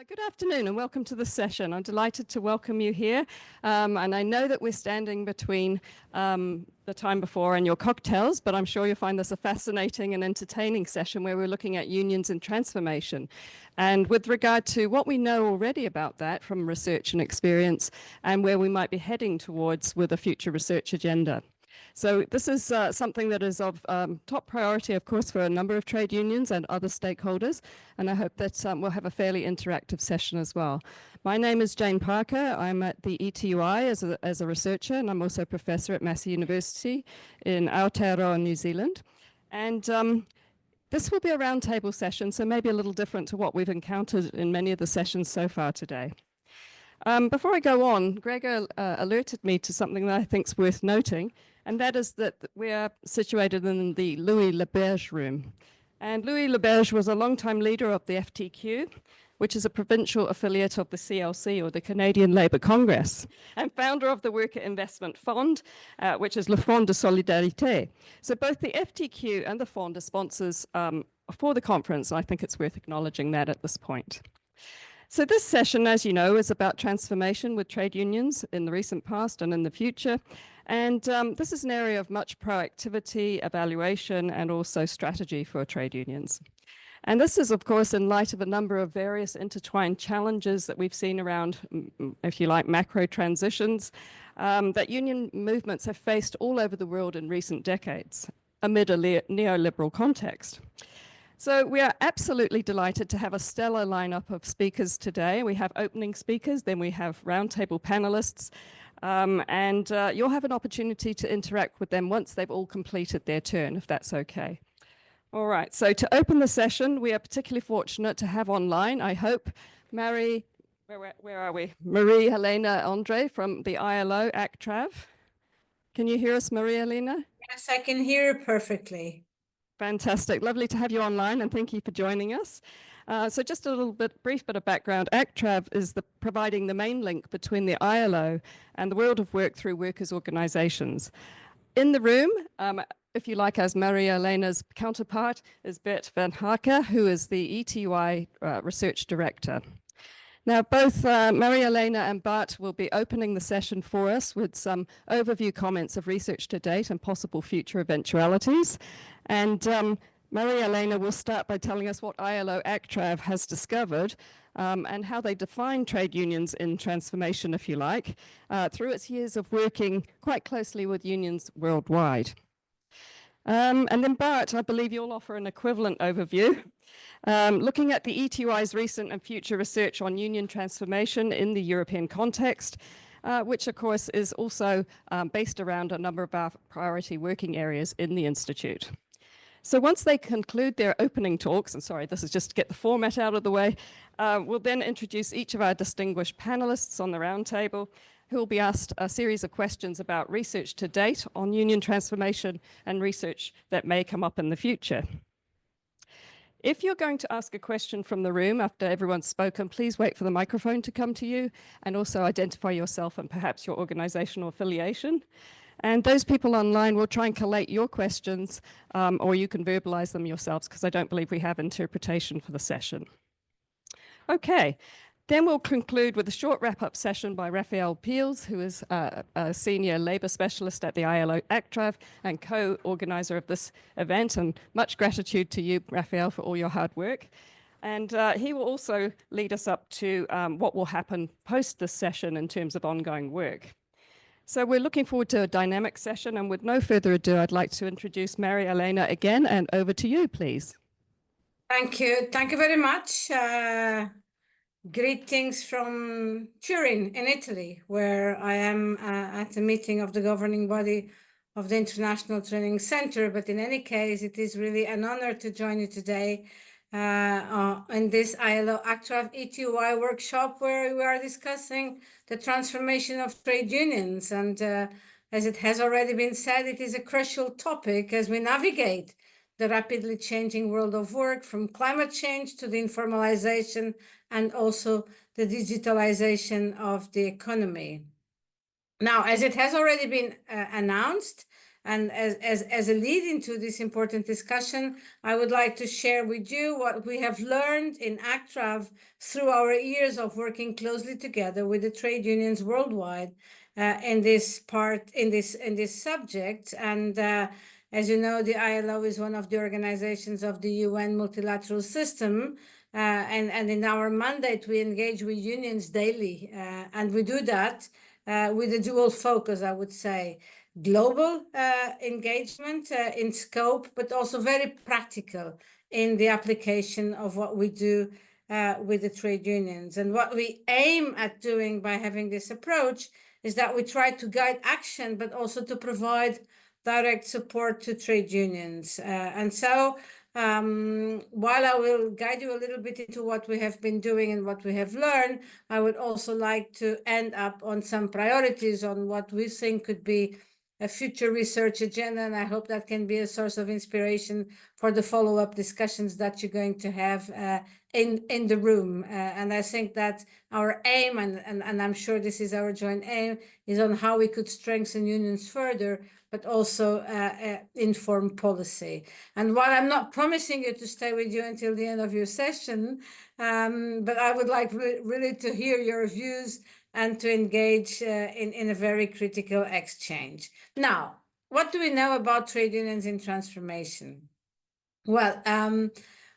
Good afternoon and welcome to the session. I'm delighted to welcome you here. And I know that we're standing between the time before and your cocktails, but I'm sure you'll find this a fascinating and entertaining session where we're looking at unions and transformation. And with regard to what we know already about that from research and experience and where we might be heading towards with a future research agenda. So this is something that is of top priority, of course, for a number of trade unions and other stakeholders. And I hope that we'll have a fairly interactive session as well. My name is Jane Parker. I'm at the ETUI as a researcher, and I'm also a professor at Massey University in Aotearoa, New Zealand. And this will be a roundtable session, so maybe a little different to what we've encountered in many of the sessions so far today. Before I go on, Gregor alerted me to something that I think is worth noting, and that is that we are situated in the Louis Leberge room. And Louis Leberge was a longtime leader of the FTQ, which is a provincial affiliate of the CLC, or the Canadian Labour Congress, and founder of the Worker Investment Fund, which is Le Fonds de Solidarité. So both the FTQ and the Fund are sponsors for the conference, and I think it's worth acknowledging that at this point. So this session, as you know, is about transformation with trade unions in the recent past and in the future. And this is an area of much proactivity, evaluation, and also strategy for trade unions. And this is, of course, in light of a number of various intertwined challenges that we've seen around, if you like, macro transitions that union movements have faced all over the world in recent decades amid a neoliberal context. So we are absolutely delighted to have a stellar lineup of speakers today. We have opening speakers, then we have roundtable panelists, and you'll have an opportunity to interact with them once they've all completed their turn, if that's okay. All right, so to open the session, we are particularly fortunate to have online, I hope, where are we? Marie Helena André from the ILO ACTRAV. Can you hear us, Marie Helena? Yes, I can hear perfectly. Fantastic. Lovely to have you online, and thank you for joining us. So just a little brief bit of background. ACTRAV is providing the main link between the ILO and the world of work through workers' organizations. In the room, if you like, as Maria Elena's counterpart, is Bart Vanhercke, who is the ETUI research director. Now, both Maria Elena and Bart will be opening the session for us with some overview comments of research to date and possible future eventualities. And Maria Elena will start by telling us what ILO ACTRAV has discovered and how they define trade unions in transformation, if you like, through its years of working quite closely with unions worldwide. And then Bart, I believe you'll offer an equivalent overview. Looking at the ETUI's recent and future research on union transformation in the European context, which of course is also based around a number of our priority working areas in the Institute. So once they conclude their opening talks, and sorry, this is just to get the format out of the way, we'll then introduce each of our distinguished panelists on the roundtable, who will be asked a series of questions about research to date on union transformation and research that may come up in the future. If you're going to ask a question from the room after everyone's spoken, please wait for the microphone to come to you and also identify yourself and perhaps your organizational affiliation. And those people online will try and collate your questions or you can verbalize them yourselves because I don't believe we have interpretation for the session. Okay. Then we'll conclude with a short wrap-up session by Rafael, who is a senior labour specialist at the ILO ACTRAV and co-organiser of this event. And much gratitude to you, Rafael, for all your hard work. And he will also lead us up to what will happen post this session in terms of ongoing work. So we're looking forward to a dynamic session. And with no further ado, I'd like to introduce Maria Elena again. And over to you, please. Thank you. Thank you very much. Greetings from Turin in Italy, where I am at a meeting of the governing body of the International Training Center. But in any case, it is really an honor to join you today in this ILO ACTRAV ETUI workshop, where we are discussing the transformation of trade unions. And as it has already been said, it is a crucial topic as we navigate the rapidly changing world of work, from climate change to the informalization and also the digitalization of the economy. Now, as it has already been announced, And as a lead into this important discussion, I would like to share with you what we have learned in ACTRAV through our years of working closely together with the trade unions worldwide in this subject. And as you know, the ILO is one of the organizations of the UN multilateral system. And in our mandate, we engage with unions daily. And we do that with a dual focus, I would say. Global engagement in scope, but also very practical in the application of what we do with the trade unions. And what we aim at doing by having this approach is that we try to guide action, but also to provide direct support to trade unions. And so while I will guide you a little bit into what we have been doing and what we have learned, I would also like to end up on some priorities on what we think could be a future research agenda, and I hope that can be a source of inspiration for the follow-up discussions that you're going to have in the room. And I think that our aim, and I'm sure this is our joint aim, is on how we could strengthen unions further, but also inform policy. And while I'm not promising you to stay with you until the end of your session, but I would like really to hear your views and to engage in a very critical exchange. Now, what do we know about trade unions in transformation? Well,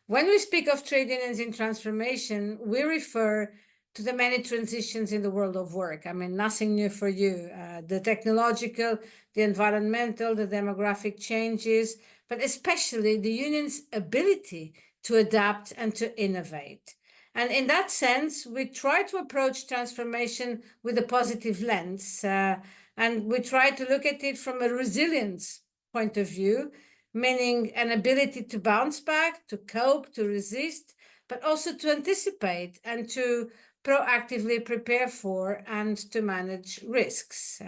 when we speak of trade unions in transformation, we refer to the many transitions in the world of work. I mean, nothing new for you. The technological, the environmental, the demographic changes, but especially the union's ability to adapt and to innovate. And in that sense, we try to approach transformation with a positive lens, and we try to look at it from a resilience point of view, meaning an ability to bounce back, to cope, to resist, but also to anticipate and to proactively prepare for and to manage risks.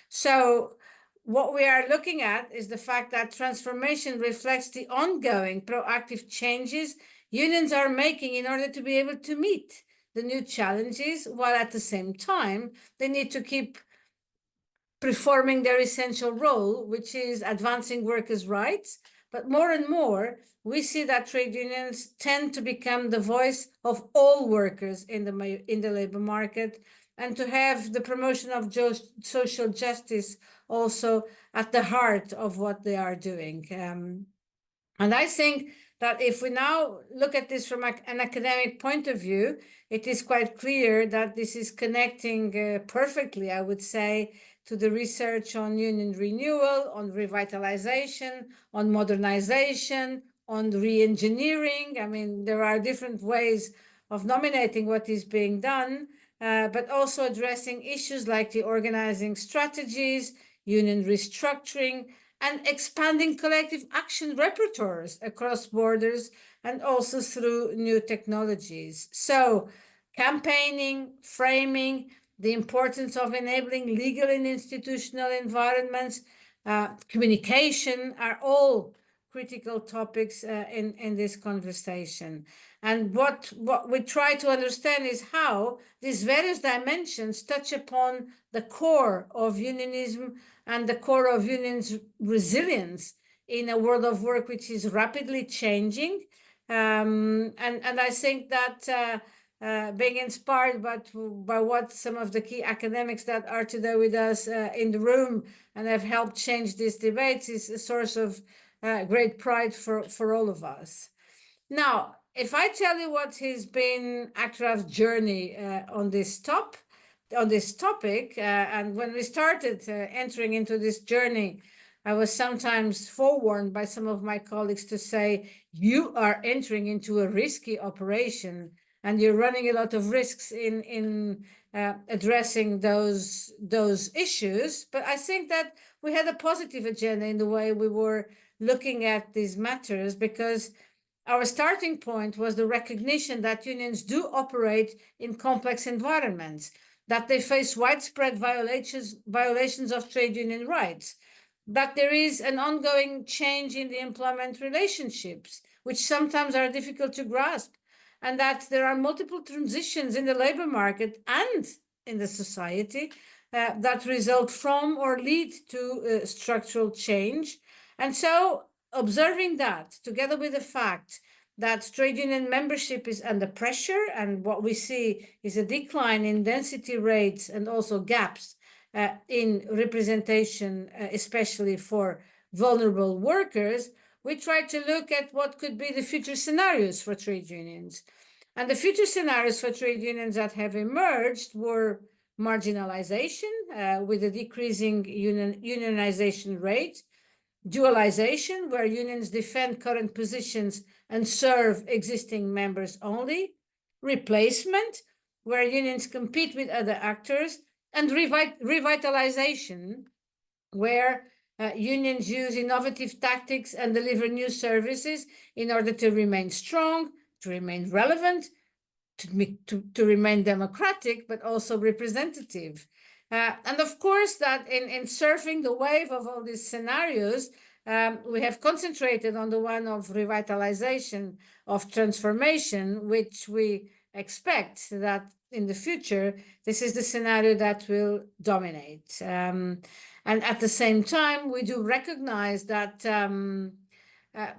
So what we are looking at is the fact that transformation reflects the ongoing proactive changes unions are making in order to be able to meet the new challenges, while at the same time, they need to keep performing their essential role, which is advancing workers' rights. But more and more, we see that trade unions tend to become the voice of all workers in the labor market, and to have the promotion of social justice also at the heart of what they are doing. And I think that if we now look at this from an academic point of view, it is quite clear that this is connecting perfectly, I would say, to the research on union renewal, on revitalization, on modernization, on re-engineering. I mean, there are different ways of nominating what is being done, but also addressing issues like the organizing strategies, union restructuring, and expanding collective action repertoires across borders and also through new technologies. So campaigning, framing, the importance of enabling legal and institutional environments, communication are all critical topics in this conversation. And what we try to understand is how these various dimensions touch upon the core of unionism and the core of unions' resilience in a world of work which is rapidly changing. And I think that being inspired by what some of the key academics that are today with us in the room and have helped change these debates is a source of great pride for all of us. Now, if I tell you what has been ACTRAV's journey on this topic, and when we started entering into this journey, I was sometimes forewarned by some of my colleagues to say, you are entering into a risky operation and you're running a lot of risks in addressing those issues. But I think that we had a positive agenda in the way we were looking at these matters, because our starting point was the recognition that unions do operate in complex environments, that they face widespread violations of trade union rights, that there is an ongoing change in the employment relationships, which sometimes are difficult to grasp, and that there are multiple transitions in the labor market and in the society, that result from or lead to structural change. And so observing that, together with the fact that trade union membership is under pressure, and what we see is a decline in density rates and also gaps in representation, especially for vulnerable workers, we try to look at what could be the future scenarios for trade unions. And the future scenarios for trade unions that have emerged were marginalization with a decreasing unionization rate, dualization, where unions defend current positions and serve existing members only, replacement, where unions compete with other actors, and revitalization, where unions use innovative tactics and deliver new services in order to remain strong, to remain relevant, to remain democratic, but also representative. And of course, that in surfing the wave of all these scenarios, we have concentrated on the one of revitalization, of transformation, which we expect that in the future, this is the scenario that will dominate. And at the same time, we do recognize that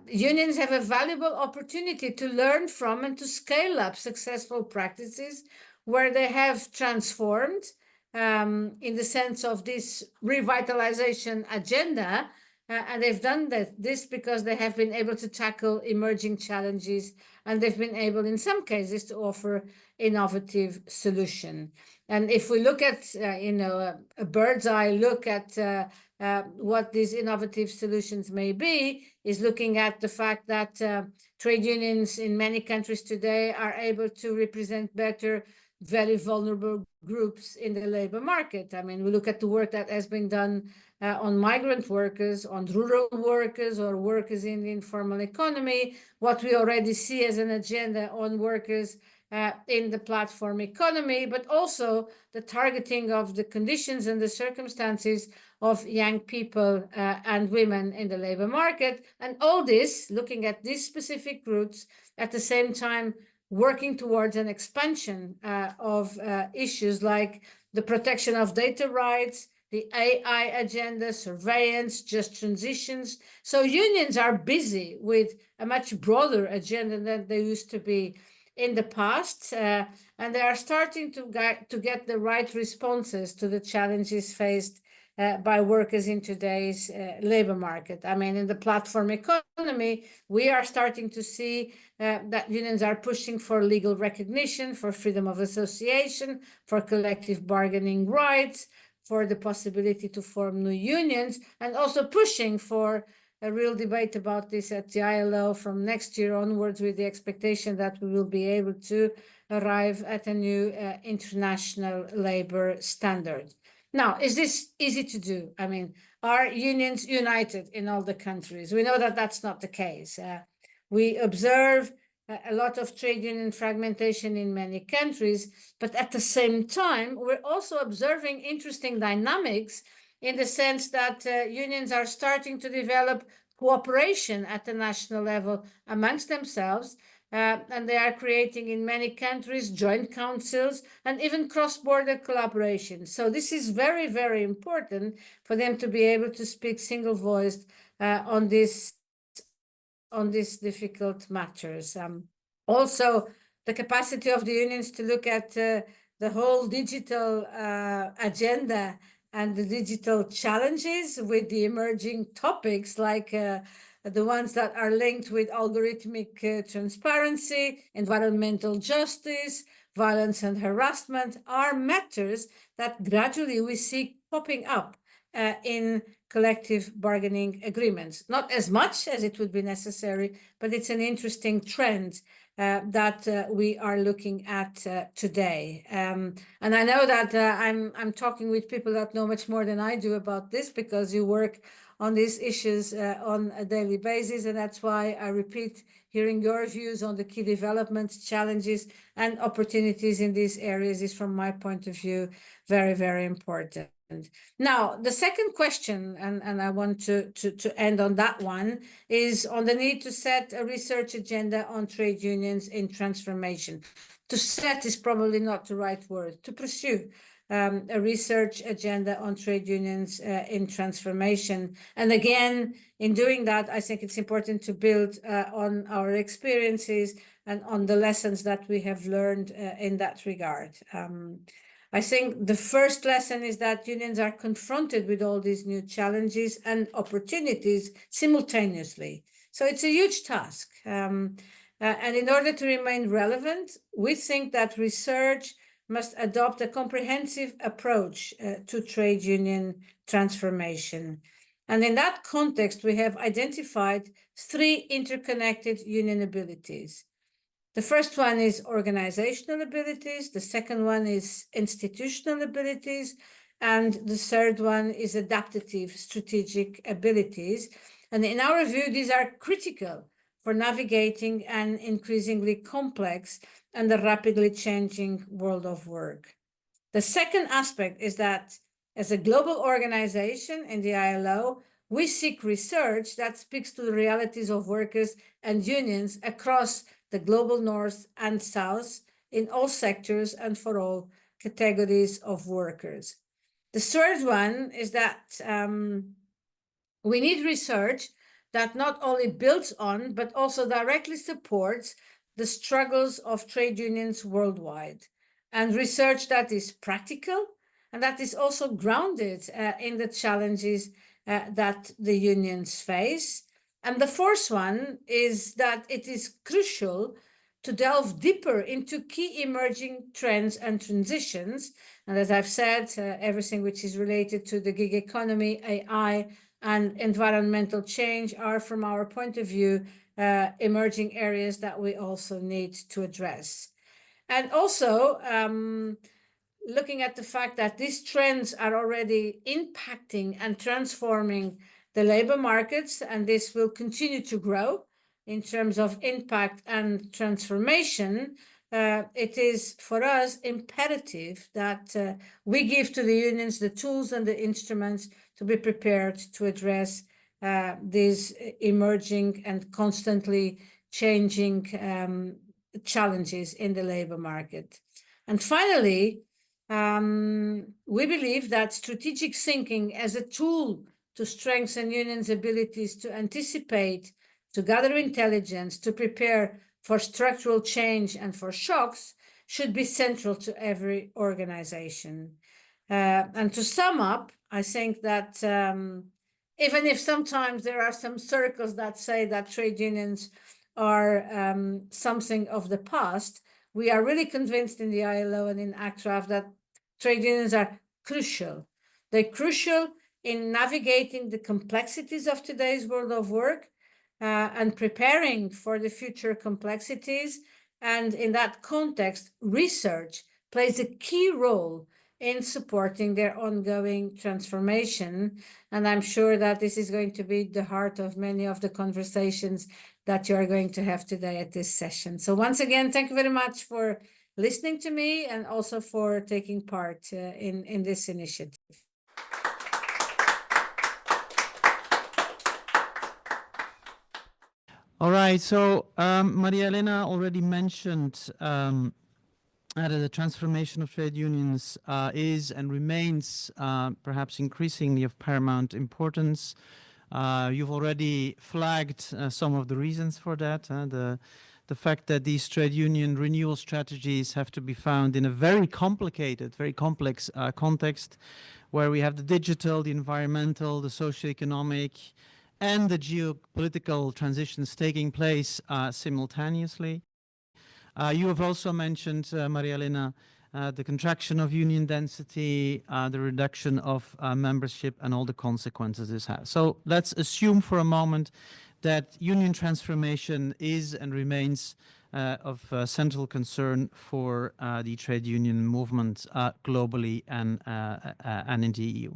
unions have a valuable opportunity to learn from and to scale up successful practices where they have transformed in the sense of this revitalization agenda. And they've done this because they have been able to tackle emerging challenges, and they've been able, in some cases, to offer innovative solution. And if we look at, a bird's eye look at what these innovative solutions may be, is looking at the fact that trade unions in many countries today are able to represent better very vulnerable groups in the labor market. I mean, we look at the work that has been done on migrant workers, on rural workers, or workers in the informal economy, what we already see as an agenda on workers in the platform economy, but also the targeting of the conditions and the circumstances of young people and women in the labor market. And all this, looking at these specific groups, at the same time working towards an expansion of issues like the protection of data rights, the AI agenda, surveillance, just transitions. So unions are busy with a much broader agenda than they used to be in the past, and they are starting to get the right responses to the challenges faced by workers in today's labor market. I mean, in the platform economy, we are starting to see that unions are pushing for legal recognition, for freedom of association, for collective bargaining rights, for the possibility to form new unions, and also pushing for a real debate about this at the ILO from next year onwards, with the expectation that we will be able to arrive at a new international labor standard. Now, is this easy to do? I mean, are unions united in all the countries? We know that that's not the case. We observe a lot of trade union fragmentation in many countries, but at the same time, we're also observing interesting dynamics in the sense that unions are starting to develop cooperation at the national level amongst themselves, and they are creating in many countries joint councils and even cross-border collaboration. So this is very, very important for them to be able to speak single-voiced on these difficult matters. Also, the capacity of the unions to look at the whole digital agenda and the digital challenges with the emerging topics like the ones that are linked with algorithmic transparency, environmental justice, violence and harassment are matters that gradually we see popping up in collective bargaining agreements. Not as much as it would be necessary, but it's an interesting trend that we are looking at today. And I know that I'm talking with people that know much more than I do about this, because you work on these issues on a daily basis. And that's why I repeat, hearing your views on the key developments, challenges, and opportunities in these areas is, from my point of view, very, very important. Now, the second question, and I want to end on that one, is on the need to set a research agenda on trade unions in transformation. To set is probably not the right word, to pursue a research agenda on trade unions in transformation. And again, in doing that, I think it's important to build on our experiences and on the lessons that we have learned in that regard. I think the first lesson is that unions are confronted with all these new challenges and opportunities simultaneously. So it's a huge task. And in order to remain relevant, we think that research must adopt a comprehensive approach to trade union transformation. And in that context, we have identified 3 interconnected union abilities. The first one is organizational abilities, the second one is institutional abilities, and the third one is adaptive strategic abilities. And in our view, these are critical for navigating an increasingly complex and a rapidly changing world of work. The second aspect is that as a global organization in the ILO, we seek research that speaks to the realities of workers and unions across the global north and south in all sectors and for all categories of workers. The third one is that we need research that not only builds on, but also directly supports the struggles of trade unions worldwide, and research that is practical and that is also grounded in the challenges that the unions face. And the fourth one is that it is crucial to delve deeper into key emerging trends and transitions. And as I've said, everything which is related to the gig economy, AI, and environmental change are, from our point of view, emerging areas that we also need to address. And also, looking at the fact that these trends are already impacting and transforming the labor markets, and this will continue to grow in terms of impact and transformation, it is for us imperative that we give to the unions the tools and the instruments to be prepared to address these emerging and constantly changing challenges in the labor market. And finally, we believe that strategic thinking as a tool to strengthen unions' abilities to anticipate, to gather intelligence, to prepare for structural change and for shocks should be central to every organization. And to sum up, I think that even if sometimes there are some circles that say that trade unions are something of the past, we are really convinced in the ILO and in ACTRAV that trade unions are crucial. They're crucial in navigating the complexities of today's world of work and preparing for the future complexities. And in that context, research plays a key role in supporting their ongoing transformation. And I'm sure that this is going to be the heart of many of the conversations that you are going to have today at this session. So once again, thank you very much for listening to me and also for taking part in this initiative. All right, so Maria Helena already mentioned that the transformation of trade unions is and remains perhaps increasingly of paramount importance. You've already flagged some of the reasons for that. The fact that these trade union renewal strategies have to be found in a very complicated, very complex context where we have the digital, the environmental, the socioeconomic, and the geopolitical transitions taking place simultaneously. You have also mentioned, Maria Helena, the contraction of union density, the reduction of membership, and all the consequences this has. So let's assume for a moment that union transformation is and remains of central concern for the trade union movement globally and in the EU.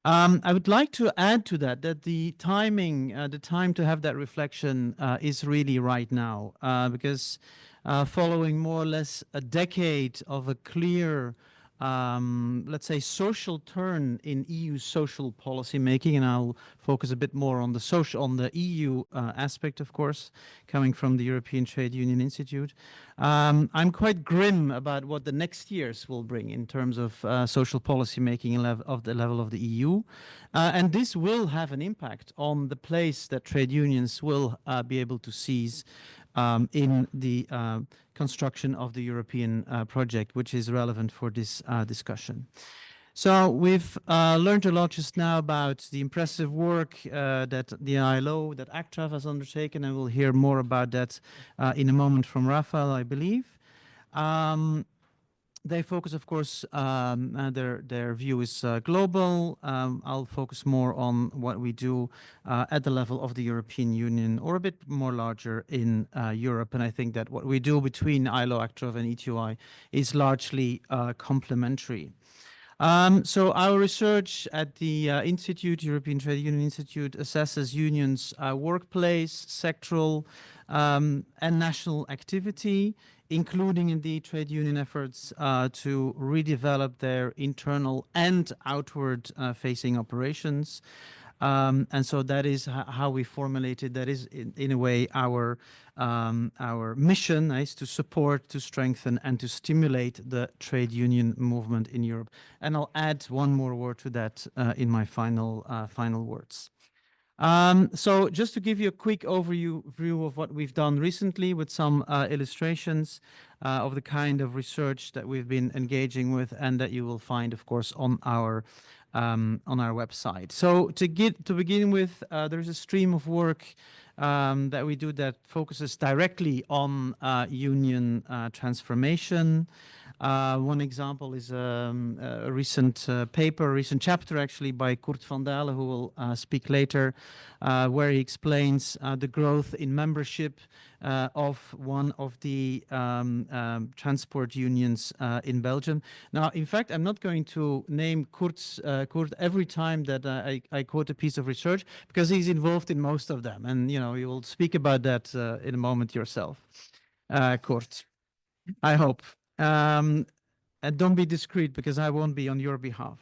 I would like to add to that the timing, the time to have that reflection is really right now, because following more or less a decade of a clear let's say, social turn in EU social policy making, and I'll focus a bit more on the EU aspect, of course, coming from the European Trade Union Institute. I'm quite grim about what the next years will bring in terms of social policy making of the level of the EU, and this will have an impact on the place that trade unions will be able to seize in the construction of the European project, which is relevant for this discussion. So we've learned a lot just now about the impressive work that the ILO, that ACTRAV has undertaken, and we'll hear more about that in a moment from Rafael, I believe. They focus, of course, their view is global. I'll focus more on what we do at the level of the European Union, or a bit more larger in Europe. And I think that what we do between ILO, ACTRAV and ETUI is largely complementary. So our research at the Institute, European Trade Union Institute, assesses unions' workplace, sectoral and national activity, including indeed trade union efforts to redevelop their internal and outward facing operations. And so that is how we formulated. That is, in a way, our mission is to support, to strengthen, and to stimulate the trade union movement in Europe. And I'll add one more word to that in my final words. So just to give you a quick overview of what we've done recently with some illustrations of the kind of research that we've been engaging with, and that you will find, of course, on our website. So to begin with, there's a stream of work that we do that focuses directly on union transformation. One example is a recent paper, a recent chapter actually by Vandaele, who will speak later, where he explains the growth in membership of one of the transport unions in Belgium. Now, in fact, I'm not going to name Kurt every time that I quote a piece of research, because he's involved in most of them, and you will speak about that in a moment yourself, Kurt. I hope. And don't be discreet, because I won't be on your behalf.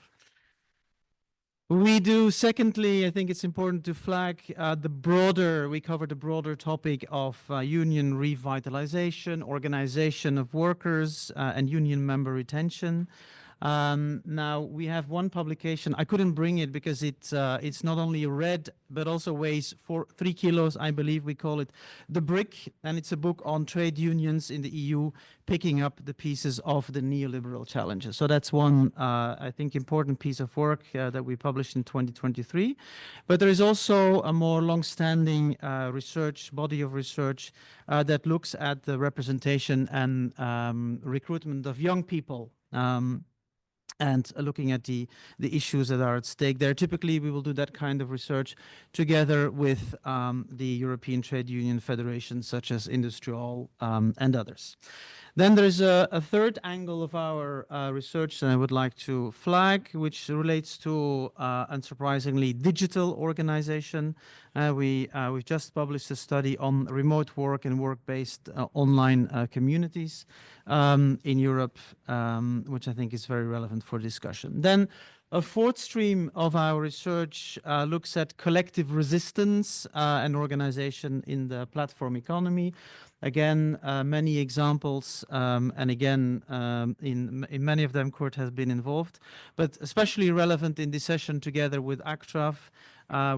We do, secondly, I think it's important to flag we cover the broader topic of union revitalization, organization of workers, and union member retention. Now we have one publication. I couldn't bring it because it's not only red but also weighs 3 kilos, I believe we call it The Brick, and it's a book on trade unions in the EU picking up the pieces of the neoliberal challenges. So that's one I think important piece of work that we published in 2023. But there is also a more long-standing body of research that looks at the representation and recruitment of young people. And looking at the issues that are at stake there. Typically, we will do that kind of research together with the European Trade Union Federations, such as Industrial and others. Then there's a third angle of our research that I would like to flag, which relates to, unsurprisingly, digital organization. We've just published a study on remote work and work-based online communities in Europe, which I think is very relevant for discussion. Then a fourth stream of our research looks at collective resistance and organization in the platform economy. Again, many examples, and again, in many of them, Kurt has been involved, but especially relevant in this session together with ACTRAV.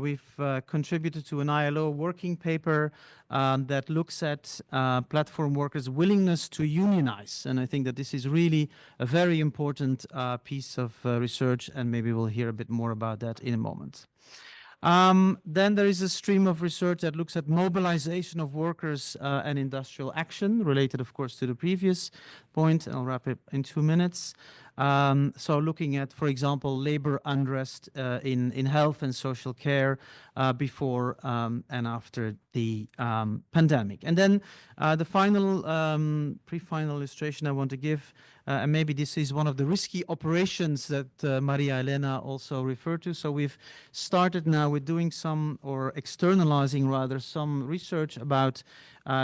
We've contributed to an ILO working paper that looks at platform workers' willingness to unionize. And I think that this is really a very important piece of research, and maybe we'll hear a bit more about that in a moment. Then there is a stream of research that looks at mobilization of workers and industrial action, related, of course, to the previous point. I'll wrap it in 2 minutes. So looking at, for example, labor unrest in health and social care before and after the pandemic. And then the final, pre-final illustration I want to give, and maybe this is one of the risky operations that Maria Helena also referred to. So we've started now with doing some, or externalizing rather, some research about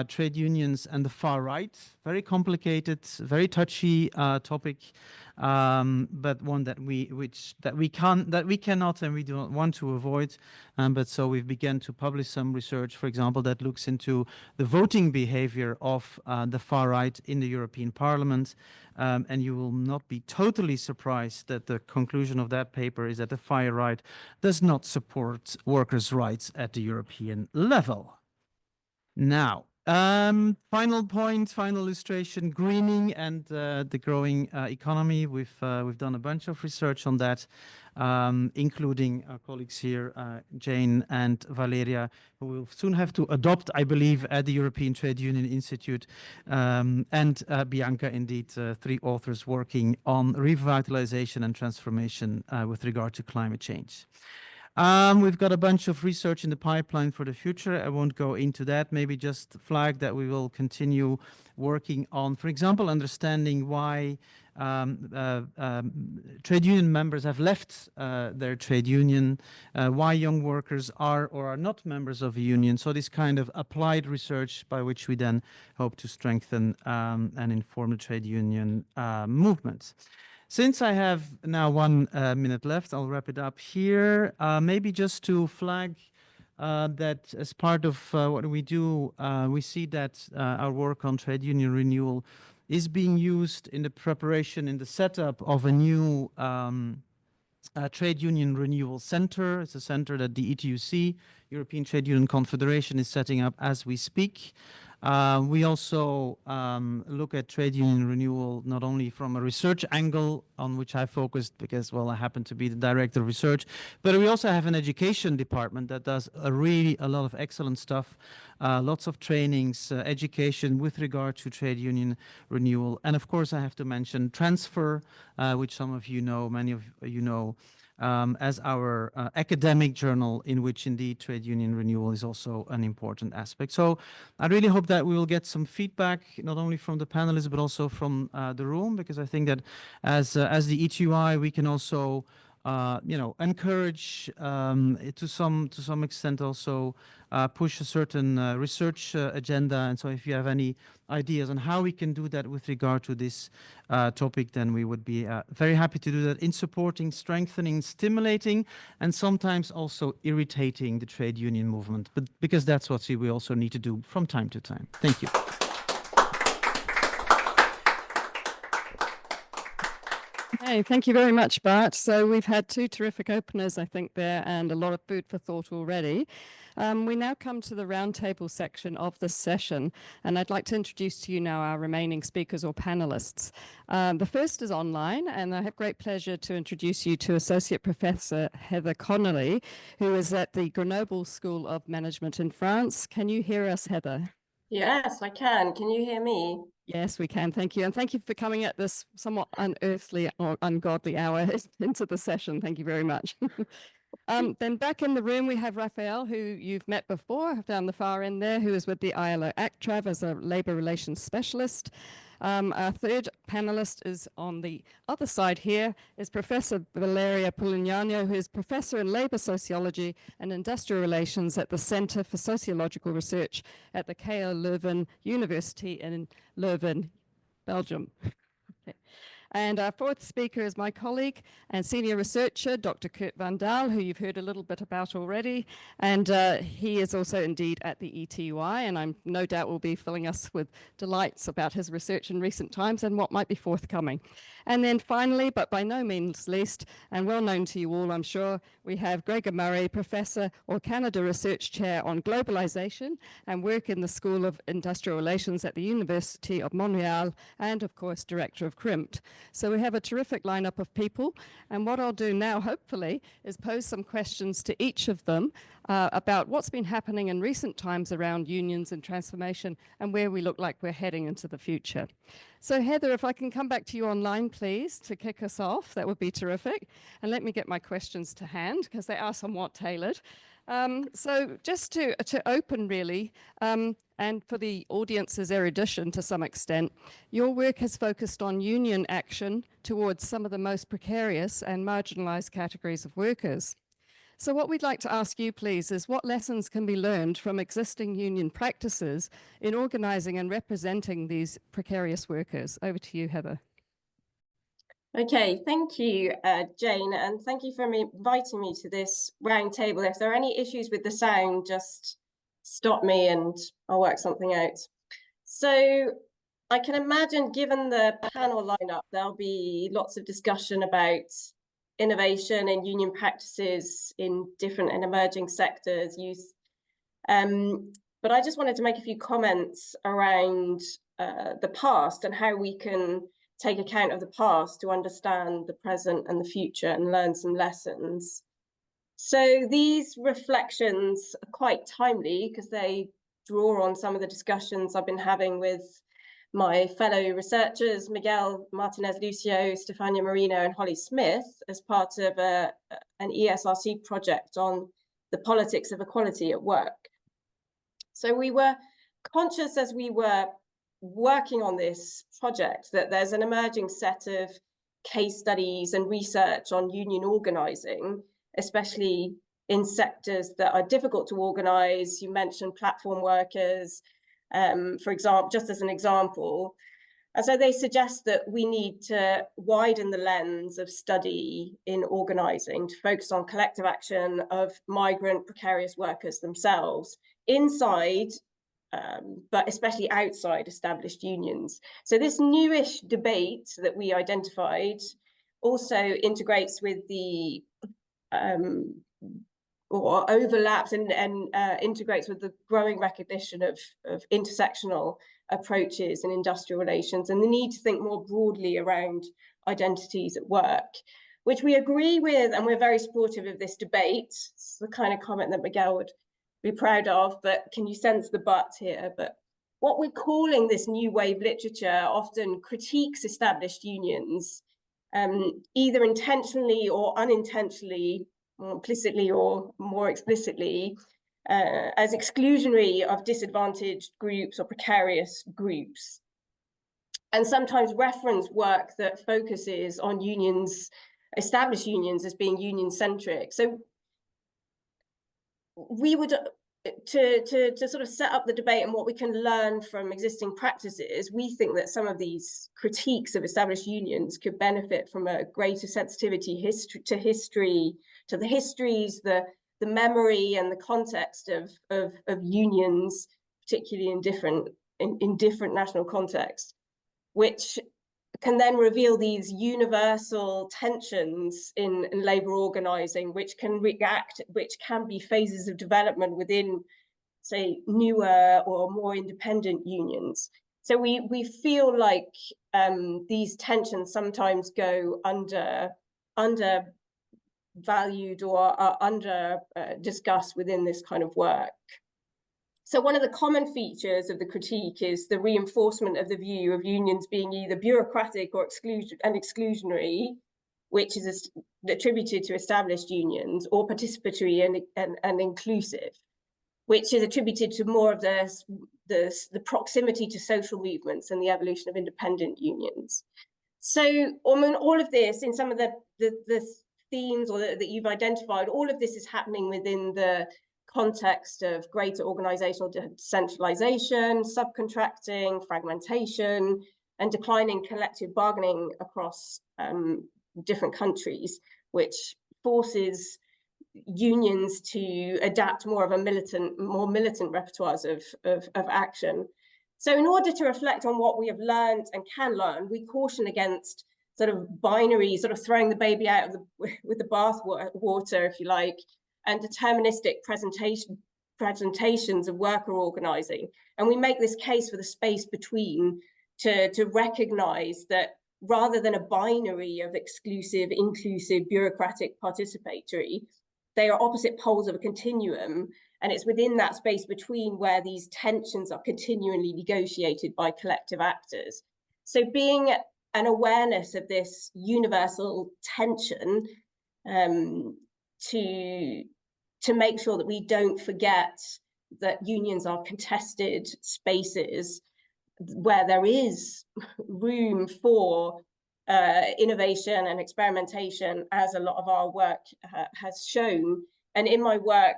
trade unions and the far right. Very complicated, very touchy topic. but one that we cannot and we do not want to avoid. But so we've begun to publish some research, for example, that looks into the voting behavior of the far right in the European Parliament. And you will not be totally surprised that the conclusion of that paper is that the far right does not support workers' rights at the European level. Now, final point, final illustration, greening and the growing economy. We've done a bunch of research on that, including our colleagues here, Jane and Valeria, who will soon have to adopt, I believe, at the European Trade Union Institute, and Bianca, indeed, 3 authors working on revitalization and transformation with regard to climate change. We've got a bunch of research in the pipeline for the future. I won't go into that. Maybe just flag that we will continue working on, for example, understanding why trade union members have left their trade union, why young workers are or are not members of a union. So this kind of applied research by which we then hope to strengthen and inform the trade union movement. Since I have now 1 minute left, I'll wrap it up here. Maybe just to flag that as part of what we do, we see that our work on trade union renewal is being used in the preparation, in the setup of a new Trade Union Renewal Center. It's a center that the ETUC, European Trade Union Confederation, is setting up as we speak. We also look at trade union renewal not only from a research angle, on which I focused because, well, I happen to be the director of research, but we also have an education department that does really a lot of excellent stuff, lots of trainings, education with regard to trade union renewal. And of course, I have to mention Transfer, which some of you know, many of you know, as our academic journal, in which indeed trade union renewal is also an important aspect. So I really hope that we will get some feedback, not only from the panelists, but also from the room, because I think that as the ETUI, we can also encourage to some extent also push a certain research agenda. And so if you have any ideas on how we can do that with regard to this topic, then we would be very happy to do that in supporting, strengthening, stimulating, and sometimes also irritating the trade union movement, but because that's what we also need to do from time to time. Thank you. Hey, thank you very much, Bart. So we've had 2 terrific openers, I think, there, and a lot of food for thought already. We now come to the roundtable section of this session, and I'd like to introduce to you now our remaining speakers or panelists. The first is online, and I have great pleasure to introduce you to Associate Professor Heather Connolly, who is at the Grenoble School of Management in France. Can you hear us, Heather? Yes, I can. Can you hear me? Yes, we can. Thank you. And thank you for coming at this somewhat unearthly or ungodly hour into the session. Thank you very much. Then back in the room, we have Rafael, who you've met before, down the far end there, who is with the ILO ACTRAV as a labor relations specialist. Our third panelist is on the other side here, is Professor Valeria Pulignano, who is Professor in Labor Sociology and Industrial Relations at the Center for Sociological Research at the KULeuven University in Leuven, Belgium. Okay. And our fourth speaker is my colleague and senior researcher, Dr. Vandaele, who you've heard a little bit about already. And he is also indeed at the ETUI, and I'm no doubt will be filling us with delights about his research in recent times and what might be forthcoming. And then finally, but by no means least, and well known to you all, I'm sure, we have Gregor, Professor or Canada Research Chair on Globalization and work in the School of Industrial Relations at the University of Montréal, and of course, Director of CRIMT. So we have a terrific lineup of people, and what I'll do now, hopefully, is pose some questions to each of them about what's been happening in recent times around unions and transformation and where we look like we're heading into the future. So Heather, if I can come back to you online, please, to kick us off, that would be terrific. And let me get my questions to hand, because they are somewhat tailored. So just to open really, and for the audience's erudition to some extent, your work has focused on union action towards some of the most precarious and marginalized categories of workers. So what we'd like to ask you, please, is what lessons can be learned from existing union practices in organizing and representing these precarious workers? Over to you, Heather. Okay, thank you, Jane, and thank you for inviting me to this roundtable. If there are any issues with the sound, just stop me and I'll work something out. So I can imagine, given the panel lineup, there'll be lots of discussion about innovation and union practices in different and emerging sectors, youth. But I just wanted to make a few comments around the past and how we can take account of the past to understand the present and the future and learn some lessons. So these reflections are quite timely because they draw on some of the discussions I've been having with my fellow researchers, Miguel Martinez-Lucio, Stefania Marino, and Holly Smith, as part of an ESRC project on the politics of equality at work. So we were conscious as we were working on this project that there's an emerging set of case studies and research on union organizing, especially in sectors that are difficult to organize. You mentioned platform workers, for example, just as an example. And so they suggest that we need to widen the lens of study in organizing to focus on collective action of migrant precarious workers themselves inside, but especially outside established unions. So this newish debate that we identified also integrates with the or overlaps and integrates with the growing recognition of intersectional approaches in industrial relations and the need to think more broadly around identities at work, which we agree with, and we're very supportive of this debate. It's the kind of comment that Miguel would be proud of, but can you sense the but here? But what we're calling this new wave literature often critiques established unions, either intentionally or unintentionally, or implicitly or more explicitly, as exclusionary of disadvantaged groups or precarious groups, and sometimes reference work that focuses on unions, established unions, as being union-centric. So we would, to sort of set up the debate and what we can learn from existing practices, we think that some of these critiques of established unions could benefit from a greater sensitivity to the histories, the memory and the context of unions, particularly in different national contexts, which can then reveal these universal tensions in labour organising, which can be phases of development within, say, newer or more independent unions. So we feel like these tensions sometimes go undervalued or are under discussed within this kind of work. So one of the common features of the critique is the reinforcement of the view of unions being either bureaucratic or exclusionary, which is attributed to established unions, or participatory and inclusive, which is attributed to more of the proximity to social movements and the evolution of independent unions. So I mean, all of this, in some of the themes that you've identified, all of this is happening within the context of greater organizational decentralization, subcontracting, fragmentation, and declining collective bargaining across different countries, which forces unions to adapt more of a more militant repertoires of action. So in order to reflect on what we have learned and can learn, we caution against sort of binary, sort of throwing the baby out with the bath water, if you like, and deterministic presentations of worker organizing. And we make this case for the space between to recognize that rather than a binary of exclusive, inclusive, bureaucratic, participatory, they are opposite poles of a continuum. And it's within that space between where these tensions are continually negotiated by collective actors. So being an awareness of this universal tension to make sure that we don't forget that unions are contested spaces where there is room for innovation and experimentation, as a lot of our work has shown. And in my work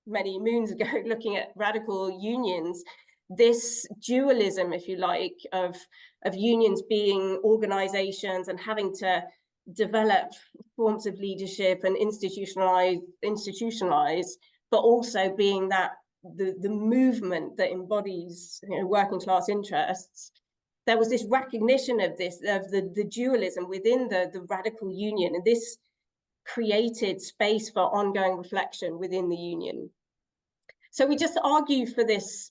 many moons ago, looking at radical unions, this dualism, if you like, of unions being organizations and having to develop forms of leadership and institutionalize, but also being that the movement that embodies, you know, working class interests. There was this recognition of this, of the dualism within the radical union, and this created space for ongoing reflection within the union. So we just argue for this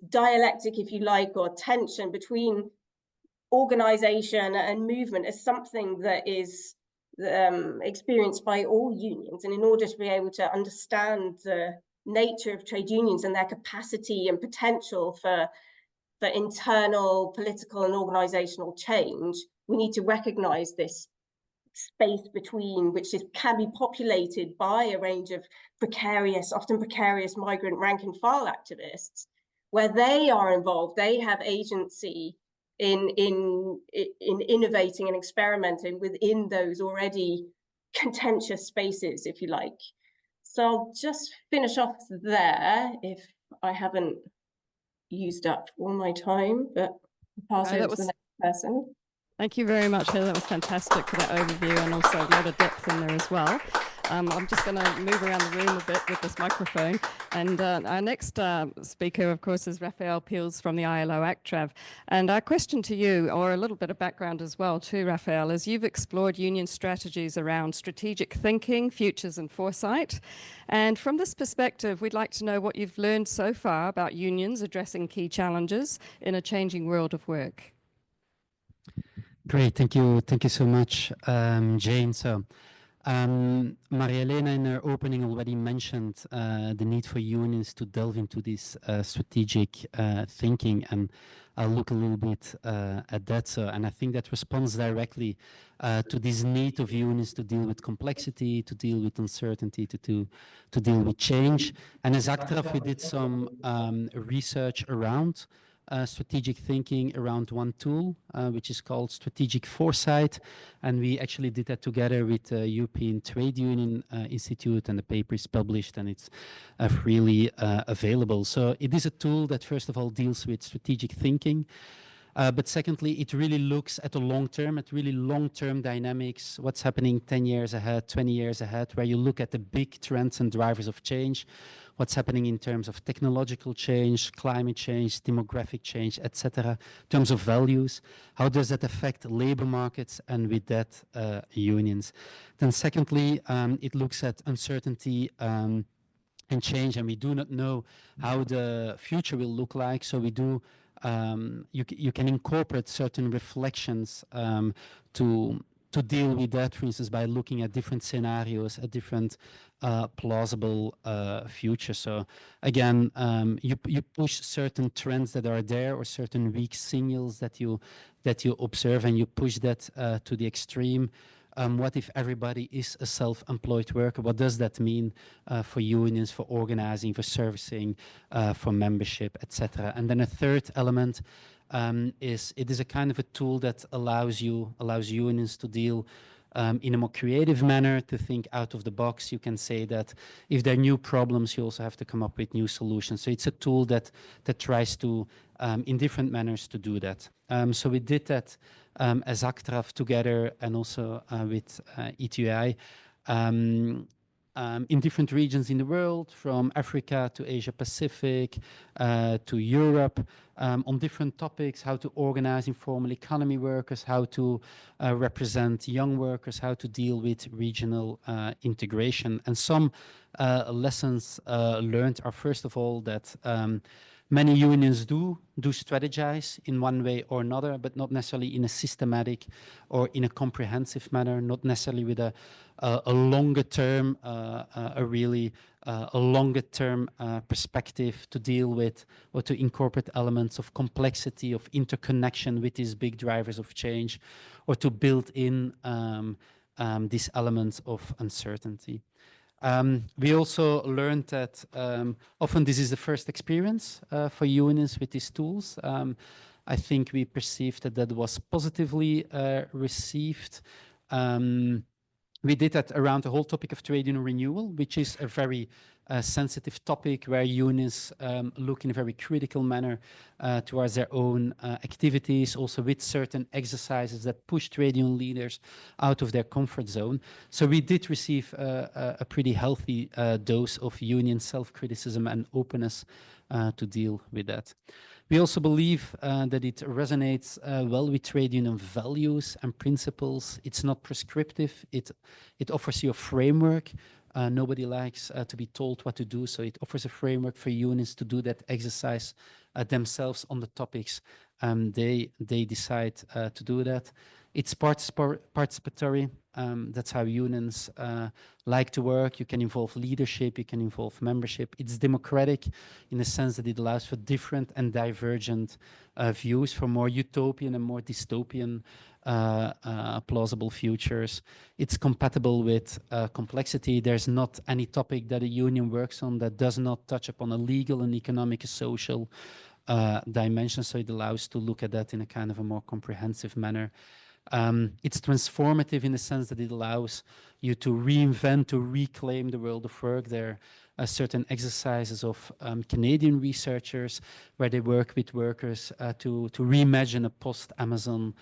dialectic, if you like, or tension between organization and movement as something that is experienced by all unions. And in order to be able to understand the nature of trade unions and their capacity and potential for internal political and organizational change, we need to recognize this space between, which can be populated by a range of precarious, often precarious migrant rank and file activists, where they are involved, they have agency in innovating and experimenting within those already contentious spaces, if you like. So I'll just finish off there if I haven't used up all my time, but I'll pass over to the next person. Thank you very much, Heather. That was fantastic for that overview, and also a lot of depth in there as well. I'm just going to move around the room a bit with this microphone. And our next speaker, of course, is Rafael Peels from the ILO ACTRAV. And our question to you, or a little bit of background as well too, Rafael, is you've explored union strategies around strategic thinking, futures and foresight. And from this perspective, we'd like to know what you've learned so far about unions addressing key challenges in a changing world of work. Great, thank you so much, Jane. So, Maria Helena in her opening already mentioned the need for unions to delve into this strategic thinking, and I'll look a little bit at that. So, and I think that responds directly to this need of unions to deal with complexity, to deal with uncertainty, to deal with change. And as ACTRAV, we did some research around strategic thinking around one tool, which is called strategic foresight. And we actually did that together with the European Trade Union Institute, and the paper is published and it's freely available. So it is a tool that first of all deals with strategic thinking. But secondly, it really looks at the long term, at really long-term dynamics, what's happening 10 years ahead, 20 years ahead, where you look at the big trends and drivers of change, what's happening in terms of technological change, climate change, demographic change, etc., in terms of values. How does that affect labor markets, and with that, unions? Then secondly, it looks at uncertainty and change, and we do not know how the future will look like, so we do you can incorporate certain reflections to deal with that, for instance, by looking at different scenarios, at different plausible futures. So again, you push certain trends that are there, or certain weak signals that you observe, and you push that to the extreme. What if everybody is a self-employed worker? What does that mean for unions, for organizing, for servicing, for membership, etc.? And then a third element is it is a kind of a tool that allows unions to deal in a more creative manner, to think out of the box. You can say that if there are new problems, you also have to come up with new solutions. So it's a tool that tries to, in different manners, to do that. So we did that as ACTRAV together, and also with ETUI, in different regions in the world, from Africa to Asia Pacific to Europe, on different topics: how to organize informal economy workers, how to represent young workers, how to deal with regional integration. And some lessons learned are, first of all, that many unions do strategize in one way or another, but not necessarily in a systematic or in a comprehensive manner, not necessarily with a longer term, a longer term perspective to deal with, or to incorporate elements of complexity, of interconnection with these big drivers of change, or to build in these elements of uncertainty. We also learned that often this is the first experience for unions with these tools. I think we perceived that was positively received. We did that around the whole topic of trade union renewal, which is a very sensitive topic where unions look in a very critical manner towards their own activities, also with certain exercises that push trade union leaders out of their comfort zone. So we did receive a pretty healthy dose of union self-criticism and openness to deal with that. We also believe that it resonates well with trade union values and principles. It's not prescriptive. It offers you a framework. Nobody likes to be told what to do, so it offers a framework for unions to do that exercise themselves on the topics they decide to do that. It's participatory. That's how unions like to work. You can involve leadership, you can involve membership. It's democratic in the sense that it allows for different and divergent views, for more utopian and more dystopian plausible futures. It's compatible with complexity. There's not any topic that a union works on that does not touch upon a legal and economic and social dimension, so it allows to look at that in a kind of a more comprehensive manner. It's transformative in the sense that it allows you to reinvent, to reclaim the world of work. There are certain exercises of Canadian researchers where they work with workers to reimagine a post-Amazon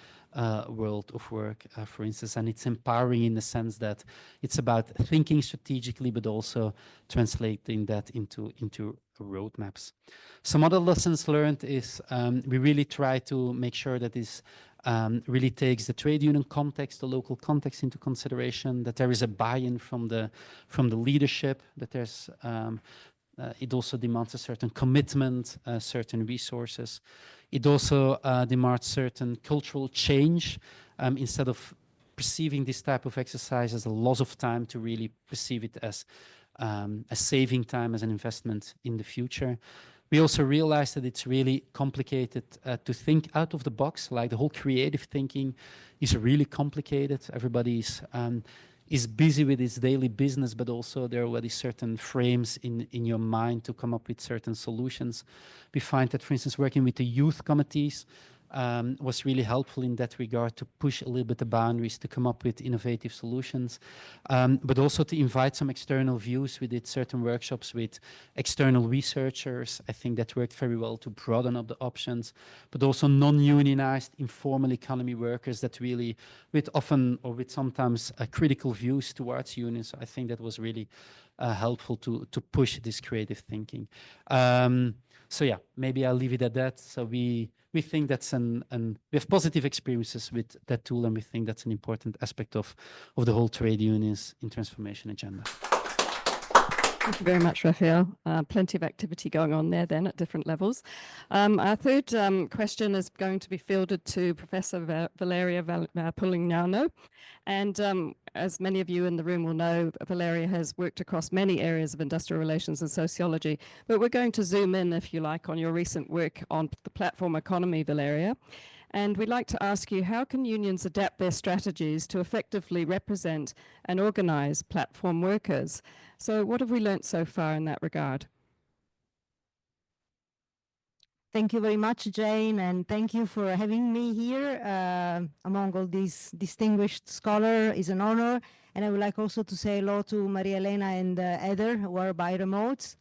world of work, for instance, and it's empowering in the sense that it's about thinking strategically, but also translating that into roadmaps. Some other lessons learned is we really try to make sure that this really takes the trade union context, the local context into consideration, that there is a buy-in from the leadership, that there's it also demands a certain commitment, certain resources. It also demands certain cultural change. Instead of perceiving this type of exercise as a loss of time, to really perceive it as saving time, as an investment in the future. We also realized that it's really complicated to think out of the box. Like the whole creative thinking is really complicated. Everybody is busy with his daily business, but also there are already certain frames in your mind to come up with certain solutions. We find that, for instance, working with the youth committees was really helpful in that regard, to push a little bit the boundaries, to come up with innovative solutions, but also to invite some external views. We did certain workshops with external researchers. I think that worked very well to broaden up the options, but also non-unionized informal economy workers that really, with often or with sometimes critical views towards unions. I think that was really helpful to push this creative thinking. So yeah, maybe I'll leave it at that. So we think that's we have positive experiences with that tool, and we think that's an important aspect of the whole trade unions in transformation agenda. Thank you very much, Rafael. Plenty of activity going on there then at different levels. Our third question is going to be fielded to Professor Valeria Pulignano. And as many of you in the room will know, Valeria has worked across many areas of industrial relations and sociology, but we're going to zoom in, if you like, on your recent work on the platform economy, Valeria. And we'd like to ask you, how can unions adapt their strategies to effectively represent and organize platform workers? So what have we learnt so far in that regard? Thank you very much, Jane, and thank you for having me here among all these distinguished scholars. It's an honor. And I would like also to say hello to Maria Helena and Heather, who are by remote.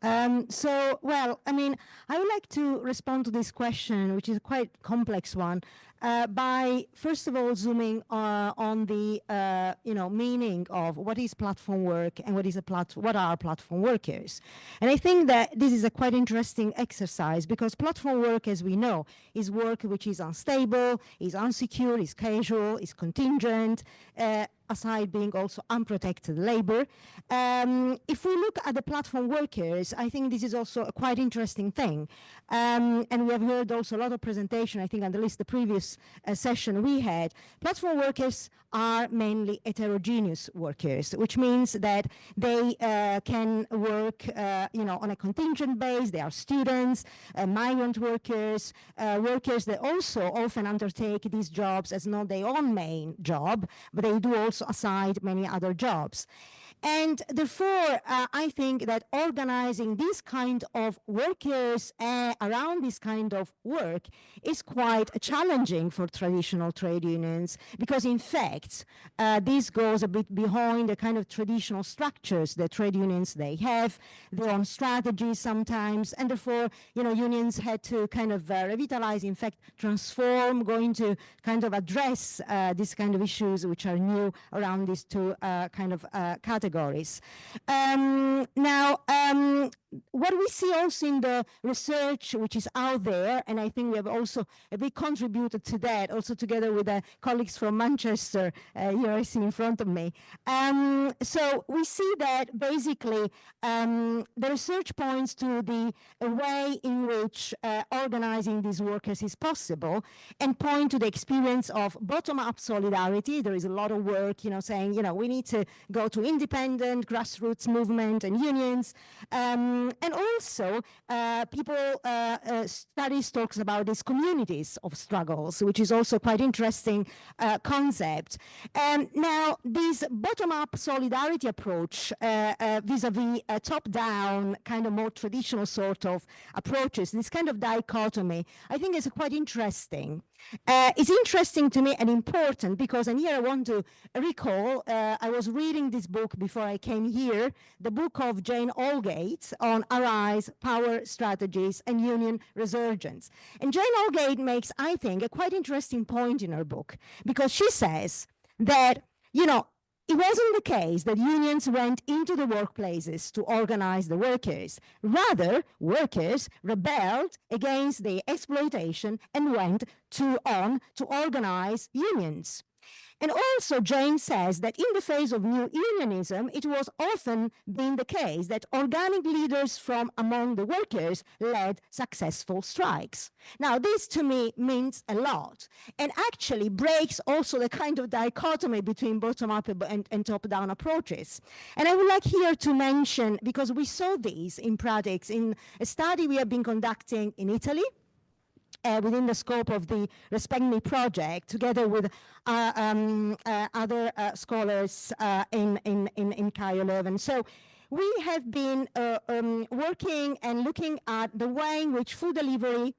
Well, I mean, I would like to respond to this question, which is a quite complex one, by first of all zooming on the meaning of what is platform work and what are platform workers. And I think that this is a quite interesting exercise, because platform work, as we know, is work which is unstable, is unsecure, is casual, is contingent, aside being also unprotected labor. If we look at the platform workers, I think this is also a quite interesting thing. And we have heard also a lot of presentation, I think, at least the previous session we had. Platform workers are mainly heterogeneous workers, which means that they can work on a contingent base. They are students, migrant workers, workers that also often undertake these jobs as not their own main job, but they do also aside many other jobs. And therefore, I think that organizing this kind of workers around this kind of work is quite challenging for traditional trade unions, because in fact, this goes a bit behind the kind of traditional structures that trade unions, they have their own strategies sometimes, and therefore, unions had to kind of revitalize, in fact, transform, going to kind of address these kind of issues which are new around these two kind of categories. What we see also in the research which is out there, and I think we have also a big contributed to that, also together with the colleagues from Manchester, here I see in front of me. So we see that basically the research points to the way in which organizing these workers is possible, and point to the experience of bottom-up solidarity. There is a lot of work, saying, we need to go to independent grassroots movement and unions. And also, studies talks about these communities of struggles, which is also quite interesting concept. Now, this bottom-up solidarity approach vis-a-vis top-down, kind of more traditional sort of approaches, this kind of dichotomy, I think is quite interesting. It's interesting to me and important because, and here I want to recall, I was reading this book before I came here, the book of Jane Aldgate on Arise, Power, Strategies, and Union Resurgence. And Jane Aldgate makes, I think, a quite interesting point in her book, because she says that, it wasn't the case that unions went into the workplaces to organize the workers. Rather, workers rebelled against the exploitation and went on to organize unions. And also, Jane says that in the face of new unionism, it was often been the case that organic leaders from among the workers led successful strikes. Now, this to me means a lot, and actually breaks also the kind of dichotomy between bottom-up and top-down approaches. And I would like here to mention, because we saw these in practice in a study we have been conducting in Italy, within the scope of the Respect Me project, together with other scholars in KULeuven. So we have been working and looking at the way in which food delivery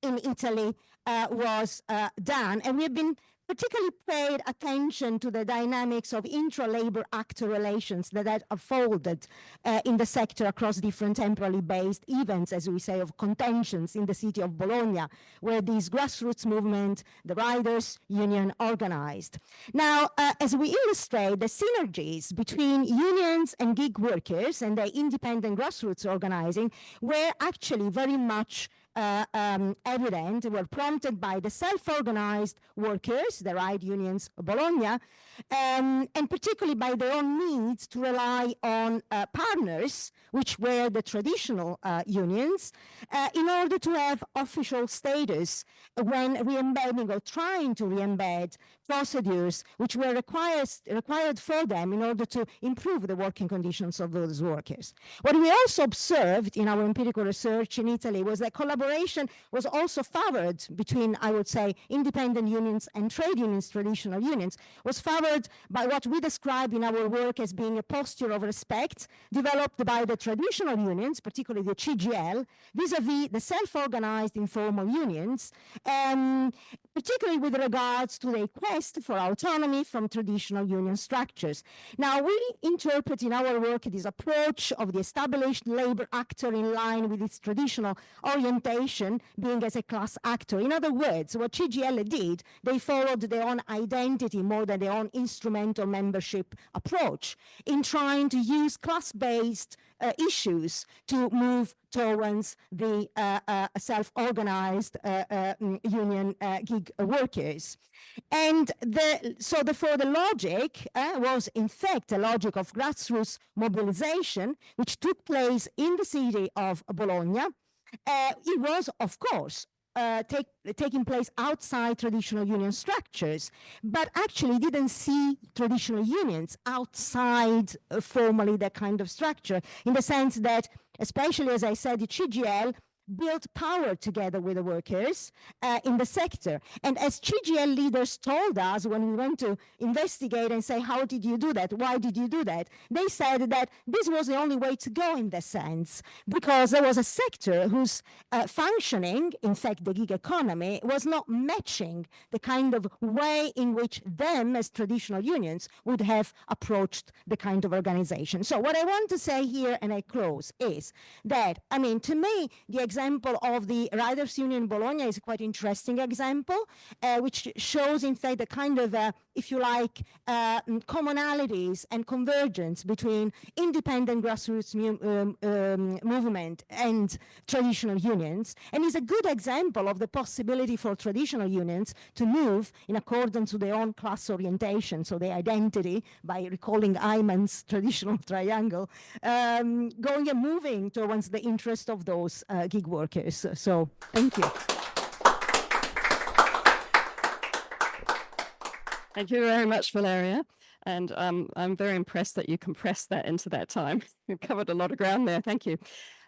in Italy was done, and we have been particularly paid attention to the dynamics of intra-labor actor relations that had unfolded in the sector across different temporally based events, as we say, of contentions in the city of Bologna, where this grassroots movement, the Riders Union, organized. Now, as we illustrate the synergies between unions and gig workers and the independent grassroots organizing were actually very much evident, were prompted by the self-organized workers, the right unions of Bologna, and particularly by their own needs to rely on partners, which were the traditional unions, in order to have official status when re-embedding or trying to re-embed procedures which were required for them in order to improve the working conditions of those workers. What we also observed in our empirical research in Italy was that collaboration was also favored between, I would say, independent unions and trade unions, traditional unions, was favored by what we describe in our work as being a posture of respect developed by the traditional unions, particularly the CGL, vis-a-vis the self-organized informal unions, particularly with regards to the quest for autonomy from traditional union structures. Now, we interpret in our work this approach of the established labor actor in line with its traditional orientation, being as a class actor. In other words, what CGL did, they followed their own identity more than their own instrumental membership approach in trying to use class-based issues to move towards the self-organized union gig workers. And therefore the logic was in fact a logic of grassroots mobilization, which took place in the city of Bologna. It was, of course, taking place outside traditional union structures, but actually didn't see traditional unions outside formally that kind of structure, in the sense that, especially as I said, the CGL build power together with the workers in the sector. And as 3GL leaders told us when we went to investigate and say, how did you do that? Why did you do that? They said that this was the only way to go in that sense, because there was a sector whose functioning, in fact, the gig economy, was not matching the kind of way in which them, as traditional unions, would have approached the kind of organization. So what I want to say here, and I close, is that, I mean, to me, the example of the Riders Union in Bologna is a quite interesting example, which shows, in fact, the kind of, if you like, commonalities and convergence between independent grassroots movement and traditional unions, and is a good example of the possibility for traditional unions to move in accordance to their own class orientation, so their identity, by recalling Ayman's traditional triangle, going and moving towards the interest of those gig workers. So thank you. Thank you very much, Valeria. And I'm very impressed that you compressed that into that time. You covered a lot of ground there. Thank you.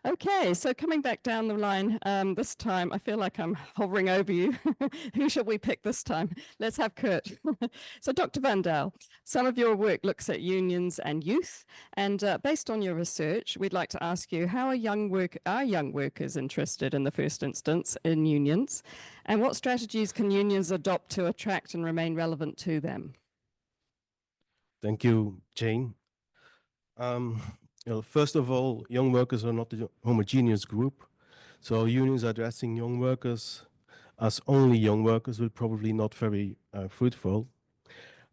Okay, so coming back down the line, this time, I feel like I'm hovering over you. Who shall we pick this time? Let's have Kurt. So Dr. Vandaele, some of your work looks at unions and youth, and based on your research, we'd like to ask you, how are young workers interested in the first instance in unions, and what strategies can unions adopt to attract and remain relevant to them? Thank you, Jane. First of all, young workers are not a homogeneous group. So unions addressing young workers as only young workers will probably not very fruitful.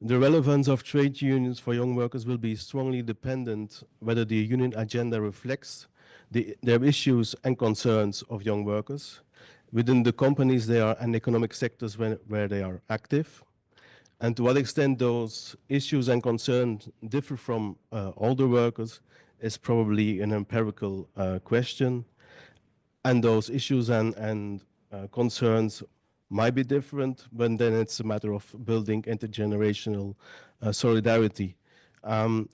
The relevance of trade unions for young workers will be strongly dependent whether the union agenda reflects their issues and concerns of young workers within the companies they are and economic sectors where they are active, and to what extent those issues and concerns differ from older workers is probably an empirical question. And those issues and concerns might be different, but then it's a matter of building intergenerational solidarity. And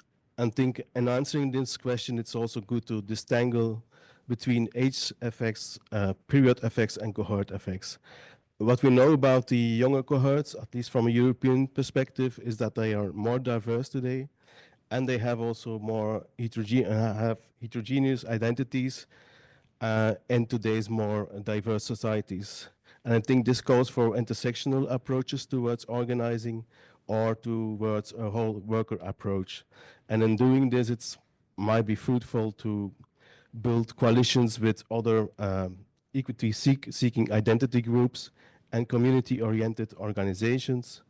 think in answering this question, it's also good to disentangle between age effects, period effects, and cohort effects. What we know about the younger cohorts, at least from a European perspective, is that they are more diverse today, and they have also more heterogeneous identities in today's more diverse societies. And I think this calls for intersectional approaches towards organizing or towards a whole worker approach. And in doing this, it might be fruitful to build coalitions with other equity-seeking identity groups and community-oriented organizations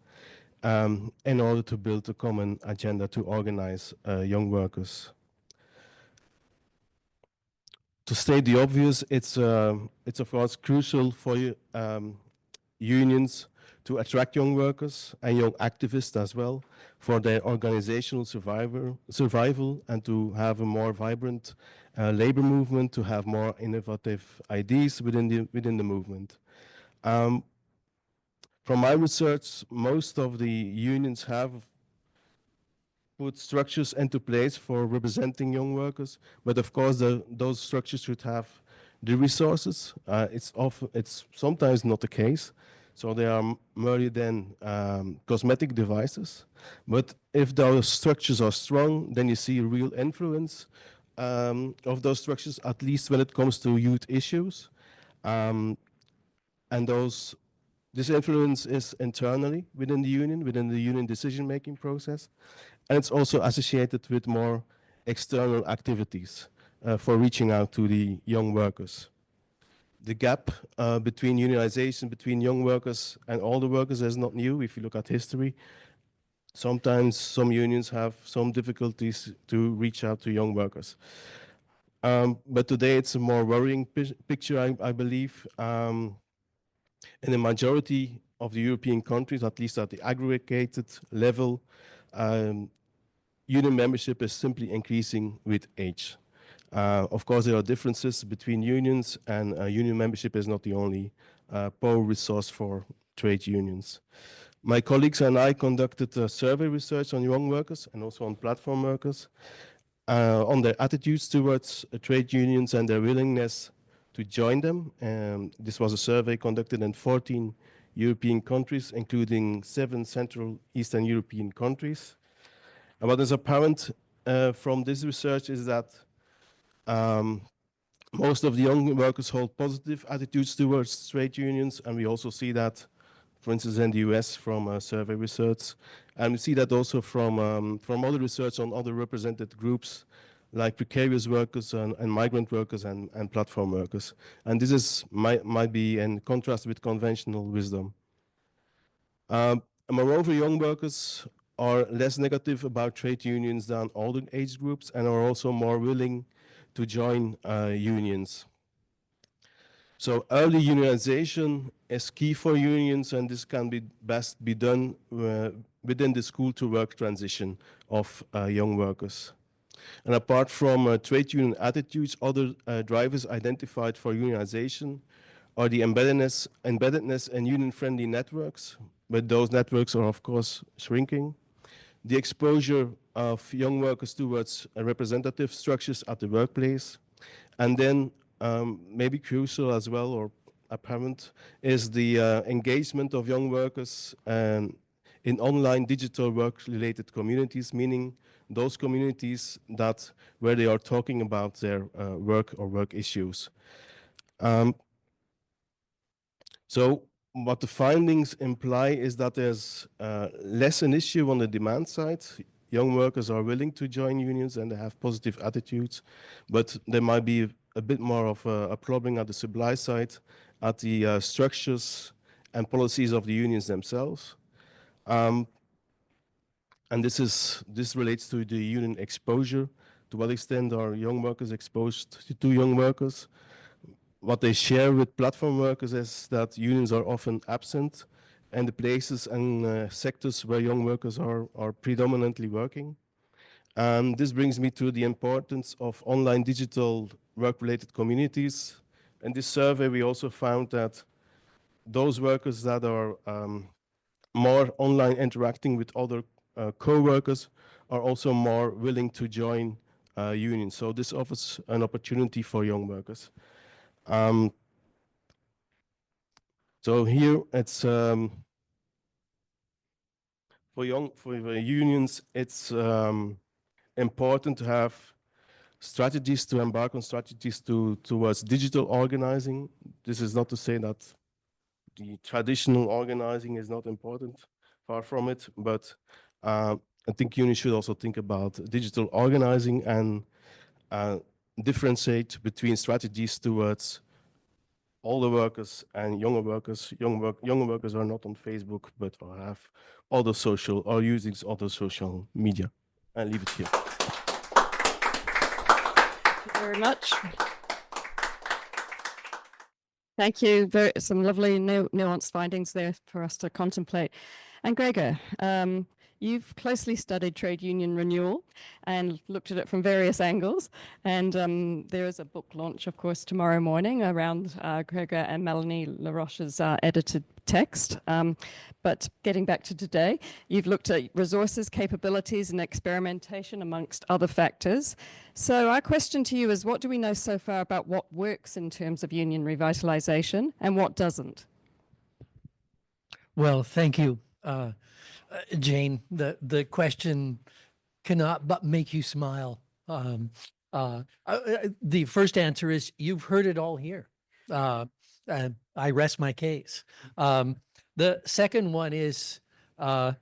in order to build a common agenda to organize young workers. To state the obvious, it's of course crucial for unions to attract young workers and young activists as well for their organizational survival and to have a more vibrant labor movement, to have more innovative ideas within the movement. From my research, most of the unions have put structures into place for representing young workers, but of course those structures should have the resources. It's sometimes not the case, so they are merely then cosmetic devices. But if those structures are strong, then you see a real influence of those structures, at least when it comes to youth issues. And this influence is internally within the union decision-making process. And it's also associated with more external activities for reaching out to the young workers. The gap between unionization between young workers and older workers is not new. If you look at history, sometimes some unions have some difficulties to reach out to young workers. But today it's a more worrying picture, I believe. In the majority of the European countries, at least at the aggregated level, union membership is simply increasing with age. Of course, there are differences between unions, and union membership is not the only power resource for trade unions. My colleagues and I conducted survey research on young workers and also on platform workers, on their attitudes towards trade unions and their willingness to join them. This was a survey conducted in 14 European countries, including 7 Central Eastern European countries. And what is apparent from this research is that most of the young workers hold positive attitudes towards trade unions, and we also see that, for instance, in the US from survey research, and we see that also from other research on other represented groups like precarious workers and migrant workers and platform workers. And this is might be in contrast with conventional wisdom. Moreover, young workers are less negative about trade unions than older age groups and are also more willing to join unions. So early unionization is key for unions, and this can be best be done within the school to work transition of young workers. And apart from trade union attitudes, other drivers identified for unionization are the embeddedness in union-friendly networks, but those networks are of course shrinking. The exposure of young workers towards representative structures at the workplace, and then maybe crucial as well or apparent is the engagement of young workers in online digital work-related communities, meaning those communities where they are talking about their work or work issues. So what the findings imply is that there's less an issue on the demand side. Young workers are willing to join unions and they have positive attitudes, but there might be a bit more of a problem at the supply side, at the structures and policies of the unions themselves. And this relates to the union exposure. To what extent are young workers exposed to young workers? What they share with platform workers is that unions are often absent in the places and sectors where young workers are predominantly working. And this brings me to the importance of online digital work-related communities. In this survey, we also found that those workers that are more online interacting with other co-workers are also more willing to join unions. So this offers an opportunity for young workers. So here it's for unions, it's important to have strategies, to embark on strategies towards digital organizing. This is not to say that the traditional organizing is not important, far from it, but I think unions should also think about digital organizing and differentiate between strategies towards older workers and younger workers. Younger workers are not on Facebook, but have other social or using other social media. I'll leave it here. Thank you very much. Thank you. Some lovely nuanced findings there for us to contemplate. And Gregor, you've closely studied trade union renewal and looked at it from various angles. And there is a book launch, of course, tomorrow morning around Gregor and Melanie Laroche's edited text. But getting back to today, you've looked at resources, capabilities, and experimentation amongst other factors. So our question to you is, what do we know so far about what works in terms of union revitalization and what doesn't? Well, thank you. Jane, the question cannot but make you smile. The first answer is you've heard it all here. And I rest my case. The second one is I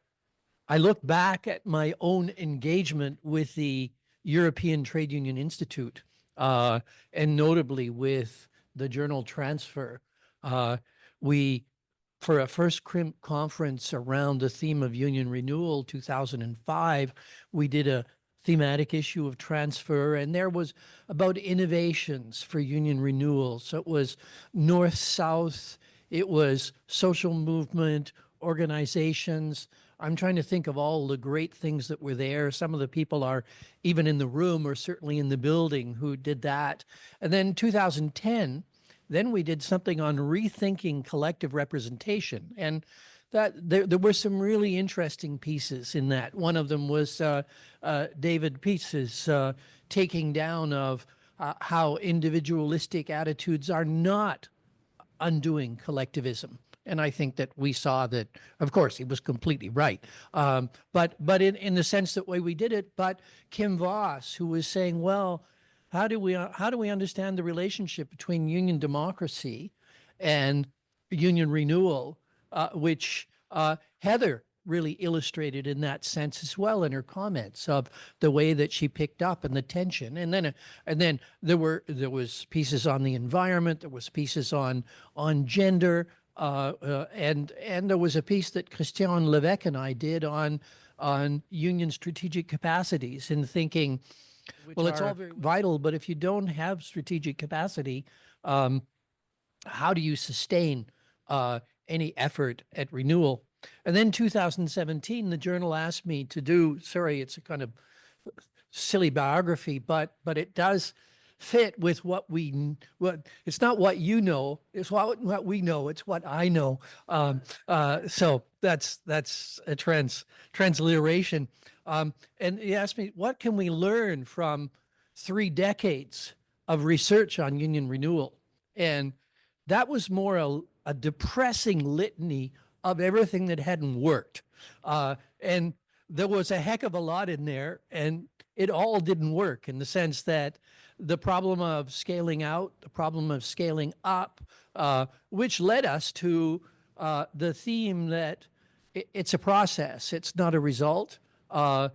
look back at my own engagement with the European Trade Union Institute, and notably with the journal Transfer. For a first CRIMP conference around the theme of union renewal, 2005, we did a thematic issue of Transfer, and there was about innovations for union renewal. So it was North-South, it was social movement, organizations. I'm trying to think of all the great things that were there. Some of the people are even in the room or certainly in the building who did that. And then 2010, then we did something on rethinking collective representation, and that there were some really interesting pieces in that. One of them was David Pietz's taking down of how individualistic attitudes are not undoing collectivism. And I think that we saw that, of course, he was completely right. But in the sense that way we did it, but Kim Voss, who was saying, well, how do we understand the relationship between union democracy and union renewal, which Heather really illustrated in that sense as well in her comments of the way that she picked up and the tension. And then there was pieces on the environment, there was pieces on gender, and there was a piece that Christian Levesque and I did on union strategic capacities and thinking, well, it's all very vital, but if you don't have strategic capacity, how do you sustain any effort at renewal? And then 2017, the journal asked me to do, sorry, it's a kind of silly biography, but it does fit with what it's not what you know, it's what we know, it's what I know. So that's a transliteration. And he asked me, what can we learn from 3 decades of research on union renewal? And that was more a depressing litany of everything that hadn't worked. And there was a heck of a lot in there, and it all didn't work in the sense that the problem of scaling out, the problem of scaling up, which led us to the theme that it's a process, it's not a result. I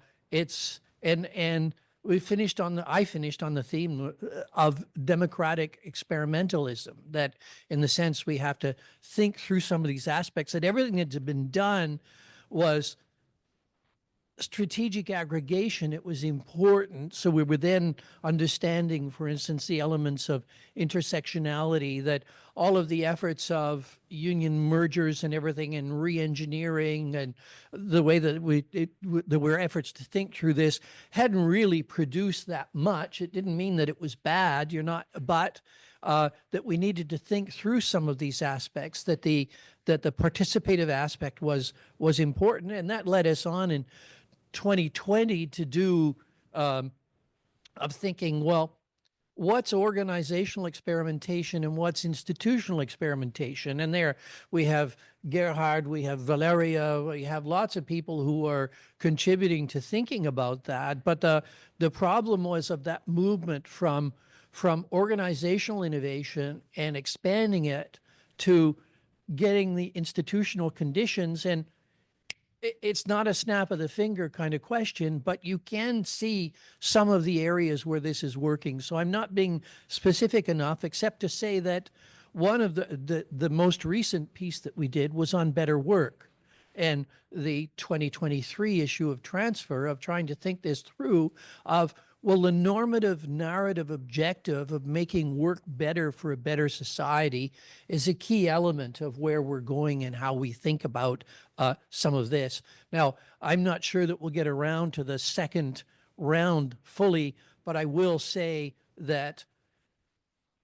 finished on the theme of democratic experimentalism, that in the sense we have to think through some of these aspects, that everything that's been done was strategic aggregation. It was important. So we were then understanding, for instance, the elements of intersectionality, that all of the efforts of union mergers and everything and re-engineering and the way that there were efforts to think through this hadn't really produced that much. It didn't mean that it was bad, but that we needed to think through some of these aspects, that the participative aspect was important. And that led us on in 2020 to do of thinking, well, what's organizational experimentation and what's institutional experimentation? And there we have Gerhard, we have Valeria, we have lots of people who are contributing to thinking about that. But the problem was of that movement from organizational innovation and expanding it to getting the institutional conditions. And it's not a snap of the finger kind of question, but you can see some of the areas where this is working. So I'm not being specific enough, except to say that one of the most recent piece that we did was on better work. And the 2023 issue of Transfer, of trying to think this through, of, well, the normative narrative objective of making work better for a better society is a key element of where we're going and how we think about some of this. Now, I'm not sure that we'll get around to the second round fully, but I will say that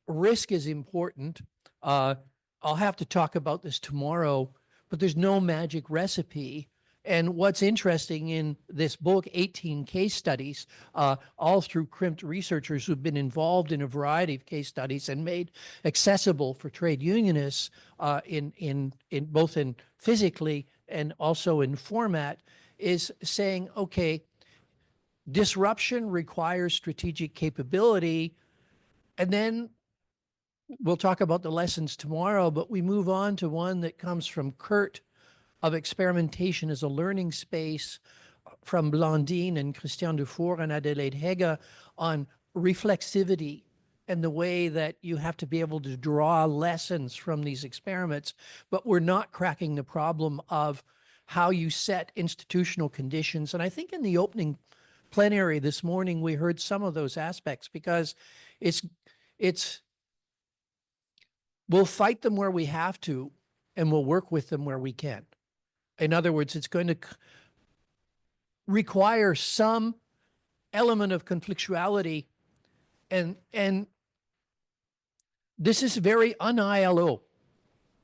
risk is important. I'll have to talk about this tomorrow, but there's no magic recipe. And what's interesting in this book, 18 case studies, all through crimped researchers who've been involved in a variety of case studies and made accessible for trade unionists in both in physically and also in format, is saying, okay, disruption requires strategic capability. And then we'll talk about the lessons tomorrow, but we move on to one that comes from Kurt, of experimentation as a learning space, from Blandine and Christian Dufour and Adelaide Hege, on reflexivity and the way that you have to be able to draw lessons from these experiments. But we're not cracking the problem of how you set institutional conditions. And I think in the opening plenary this morning, we heard some of those aspects, because we'll fight them where we have to, and we'll work with them where we can. In other words, it's going to require some element of conflictuality, and this is very un-ILO,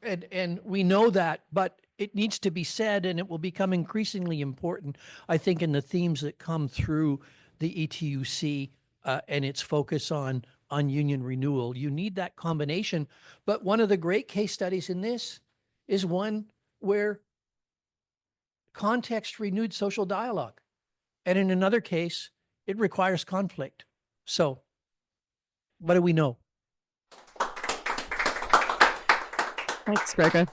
and we know that, but it needs to be said, and it will become increasingly important, I think, in the themes that come through the ETUC and its focus on union renewal. You need that combination. But one of the great case studies in this is one where context renewed social dialogue. And in another case, it requires conflict. So what do we know? Thanks, Gregor.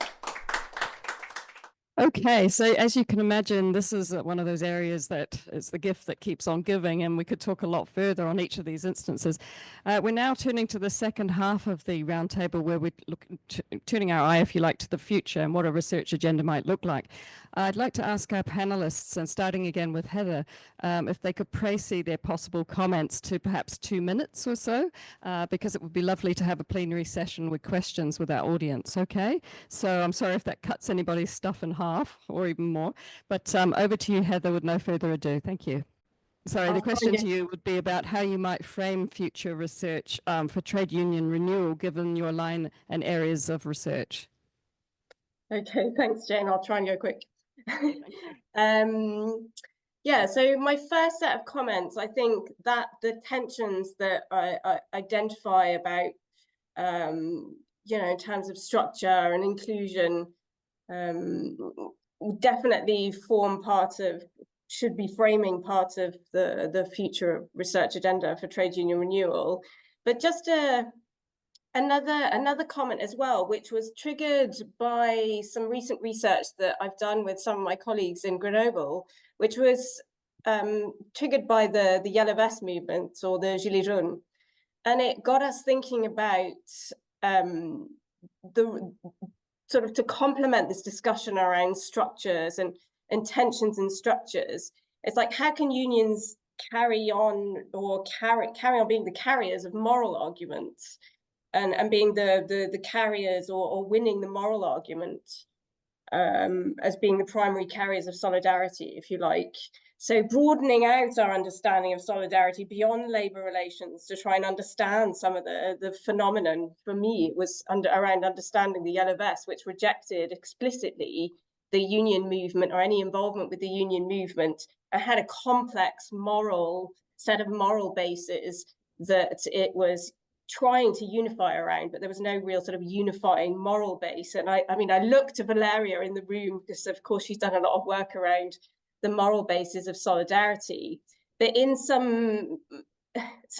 Okay, so as you can imagine, this is one of those areas that is the gift that keeps on giving, and we could talk a lot further on each of these instances. We're now turning to the second half of the roundtable, where we're turning our eye, if you like, to the future and what a research agenda might look like. I'd like to ask our panelists, and starting again with Heather, if they could précis their possible comments to perhaps 2 minutes or so, because it would be lovely to have a plenary session with questions with our audience, okay? So I'm sorry if that cuts anybody's stuff in half or even more, but over to you, Heather, with no further ado. Thank you. Sorry, the question to you would be about how you might frame future research for trade union renewal, given your line and areas of research. Okay, thanks, Jane. I'll try and go quick. Yeah, so my first set of comments, I think that the tensions that I identify about, you know, in terms of structure and inclusion, definitely form part of, should be framing part of the future research agenda for trade union renewal. But just another comment as well, which was triggered by some recent research that I've done with some of my colleagues in Grenoble, which was triggered by the Yellow Vest movement, or the Gilets jaunes. And it got us thinking about the sort of, to complement this discussion around structures and tensions in structures. It's like, how can unions carry on, or carry on being the carriers of moral arguments, and being the carriers, or winning the moral argument, as being the primary carriers of solidarity, if you like. So broadening out our understanding of solidarity beyond labour relations to try and understand some of the phenomenon. For me, it was around understanding the Yellow Vest, which rejected explicitly the union movement or any involvement with the union movement, and had a complex set of moral bases that it was trying to unify around, but there was no real sort of unifying moral base. And I mean, I looked to Valeria in the room, because of course she's done a lot of work around the moral basis of solidarity. But in some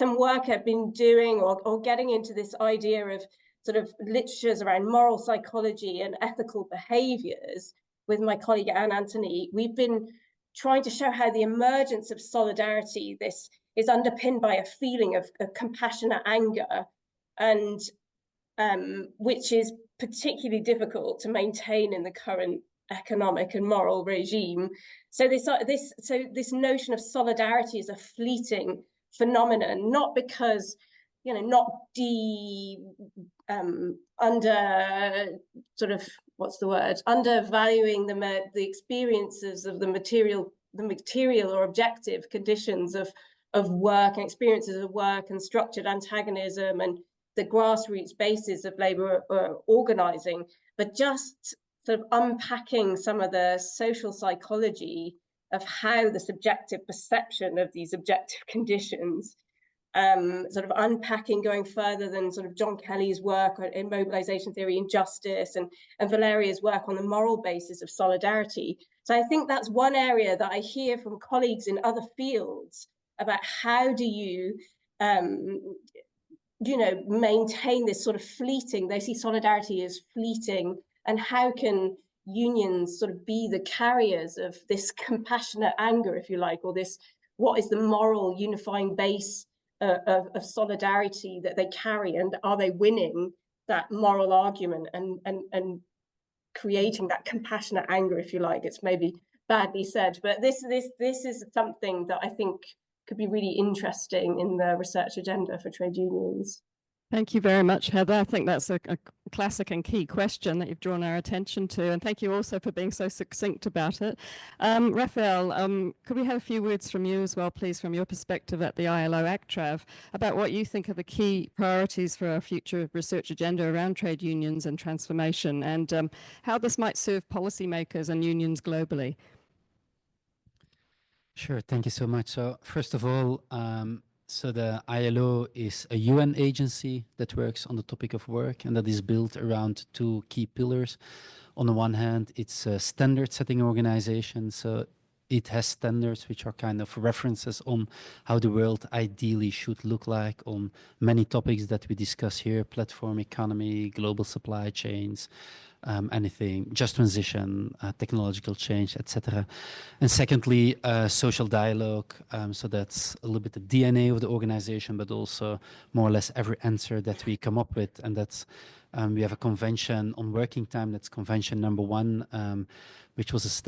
work I've been doing, or getting into this idea of sort of literatures around moral psychology and ethical behaviors with my colleague Anne Anthony, we've been trying to show how the emergence of solidarity, this is underpinned by a feeling of compassionate anger, and which is particularly difficult to maintain in the current economic and moral regime. So this notion of solidarity is a fleeting phenomenon, not because, you know, not undervaluing the experiences of the material or objective conditions of work, and experiences of work and structured antagonism and the grassroots basis of labour organising, but just sort of unpacking some of the social psychology of how the subjective perception of these objective conditions, sort of unpacking, going further than sort of John Kelly's work in mobilisation theory and justice, and Valeria's work on the moral basis of solidarity. So I think that's one area that I hear from colleagues in other fields about how do you, you know, maintain this sort of fleeting, they see solidarity as fleeting, and how can unions sort of be the carriers of this compassionate anger, if you like, or this, what is the moral unifying base of solidarity that they carry, and are they winning that moral argument and creating that compassionate anger, if you like. It's maybe badly said, but this is something that I think could be really interesting in the research agenda for trade unions. Thank you very much, Heather. I think that's a classic and key question that you've drawn our attention to. And thank you also for being so succinct about it. Rafael, could we have a few words from you as well, please, from your perspective at the ILO ACTRAV, about what you think are the key priorities for our future research agenda around trade unions and transformation, and how this might serve policymakers and unions globally? Sure, thank you so much. So first of all, So the ILO is a UN agency that works on the topic of work, and that is built around two key pillars. On the one hand, it's a standard setting organization. So it has standards which are kind of references on how the world ideally should look like on many topics that we discuss here: platform economy, global supply chains, anything, just transition, technological change, etc. And secondly, social dialogue. So that's a little bit the DNA of the organization, but also more or less every answer that we come up with. And that's, we have a convention on working time. That's convention number 1, which was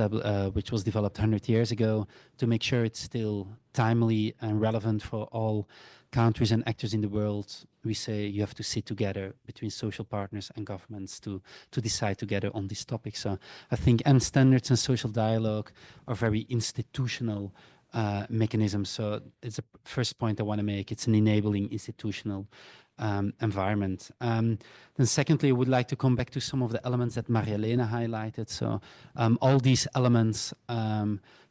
developed 100 years ago to make sure it's still timely and relevant for all countries and actors in the world. We say you have to sit together between social partners and governments to decide together on this topic. So I think standards and social dialogue are very institutional mechanisms. So it's a first point I want to make. It's an enabling institutional environment. Then secondly, I would like to come back to some of the elements that Helena highlighted. So all these elements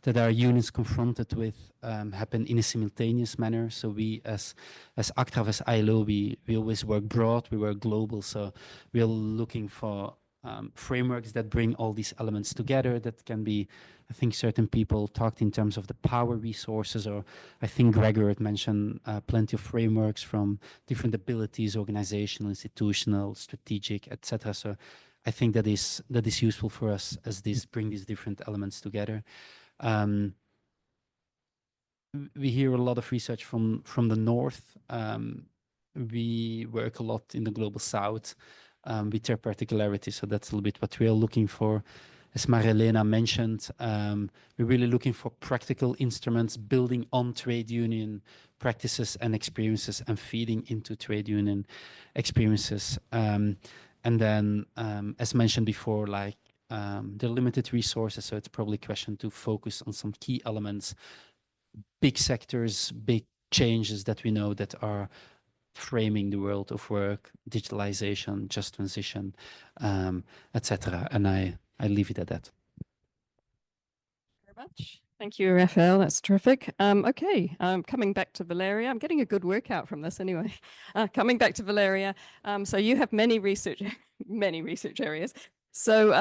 that our unions confronted with happen in a simultaneous manner. So we as ACTRAV, as ILO, we always work broad, we work global. So we're looking for frameworks that bring all these elements together. That can be, I think certain people talked in terms of the power resources, or I think Gregor had mentioned plenty of frameworks from different abilities, organizational, institutional, strategic, etc. So I think that is useful for us as bring these different elements together. We hear a lot of research from the north. We work a lot in the global south with their particularities. So that's a little bit what we are looking for. As Helena mentioned, we're really looking for practical instruments building on trade union practices and experiences and feeding into trade union experiences. And then, as mentioned before, like the limited resources, so it's probably a question to focus on some key elements, big sectors, big changes that we know that are framing the world of work, digitalization, just transition, etc. And I leave it at that. Very much. Thank you, Rafael. That's terrific. Okay, coming back to Valeria. I'm getting a good workout from this anyway. Coming back to Valeria. So you have many research areas. So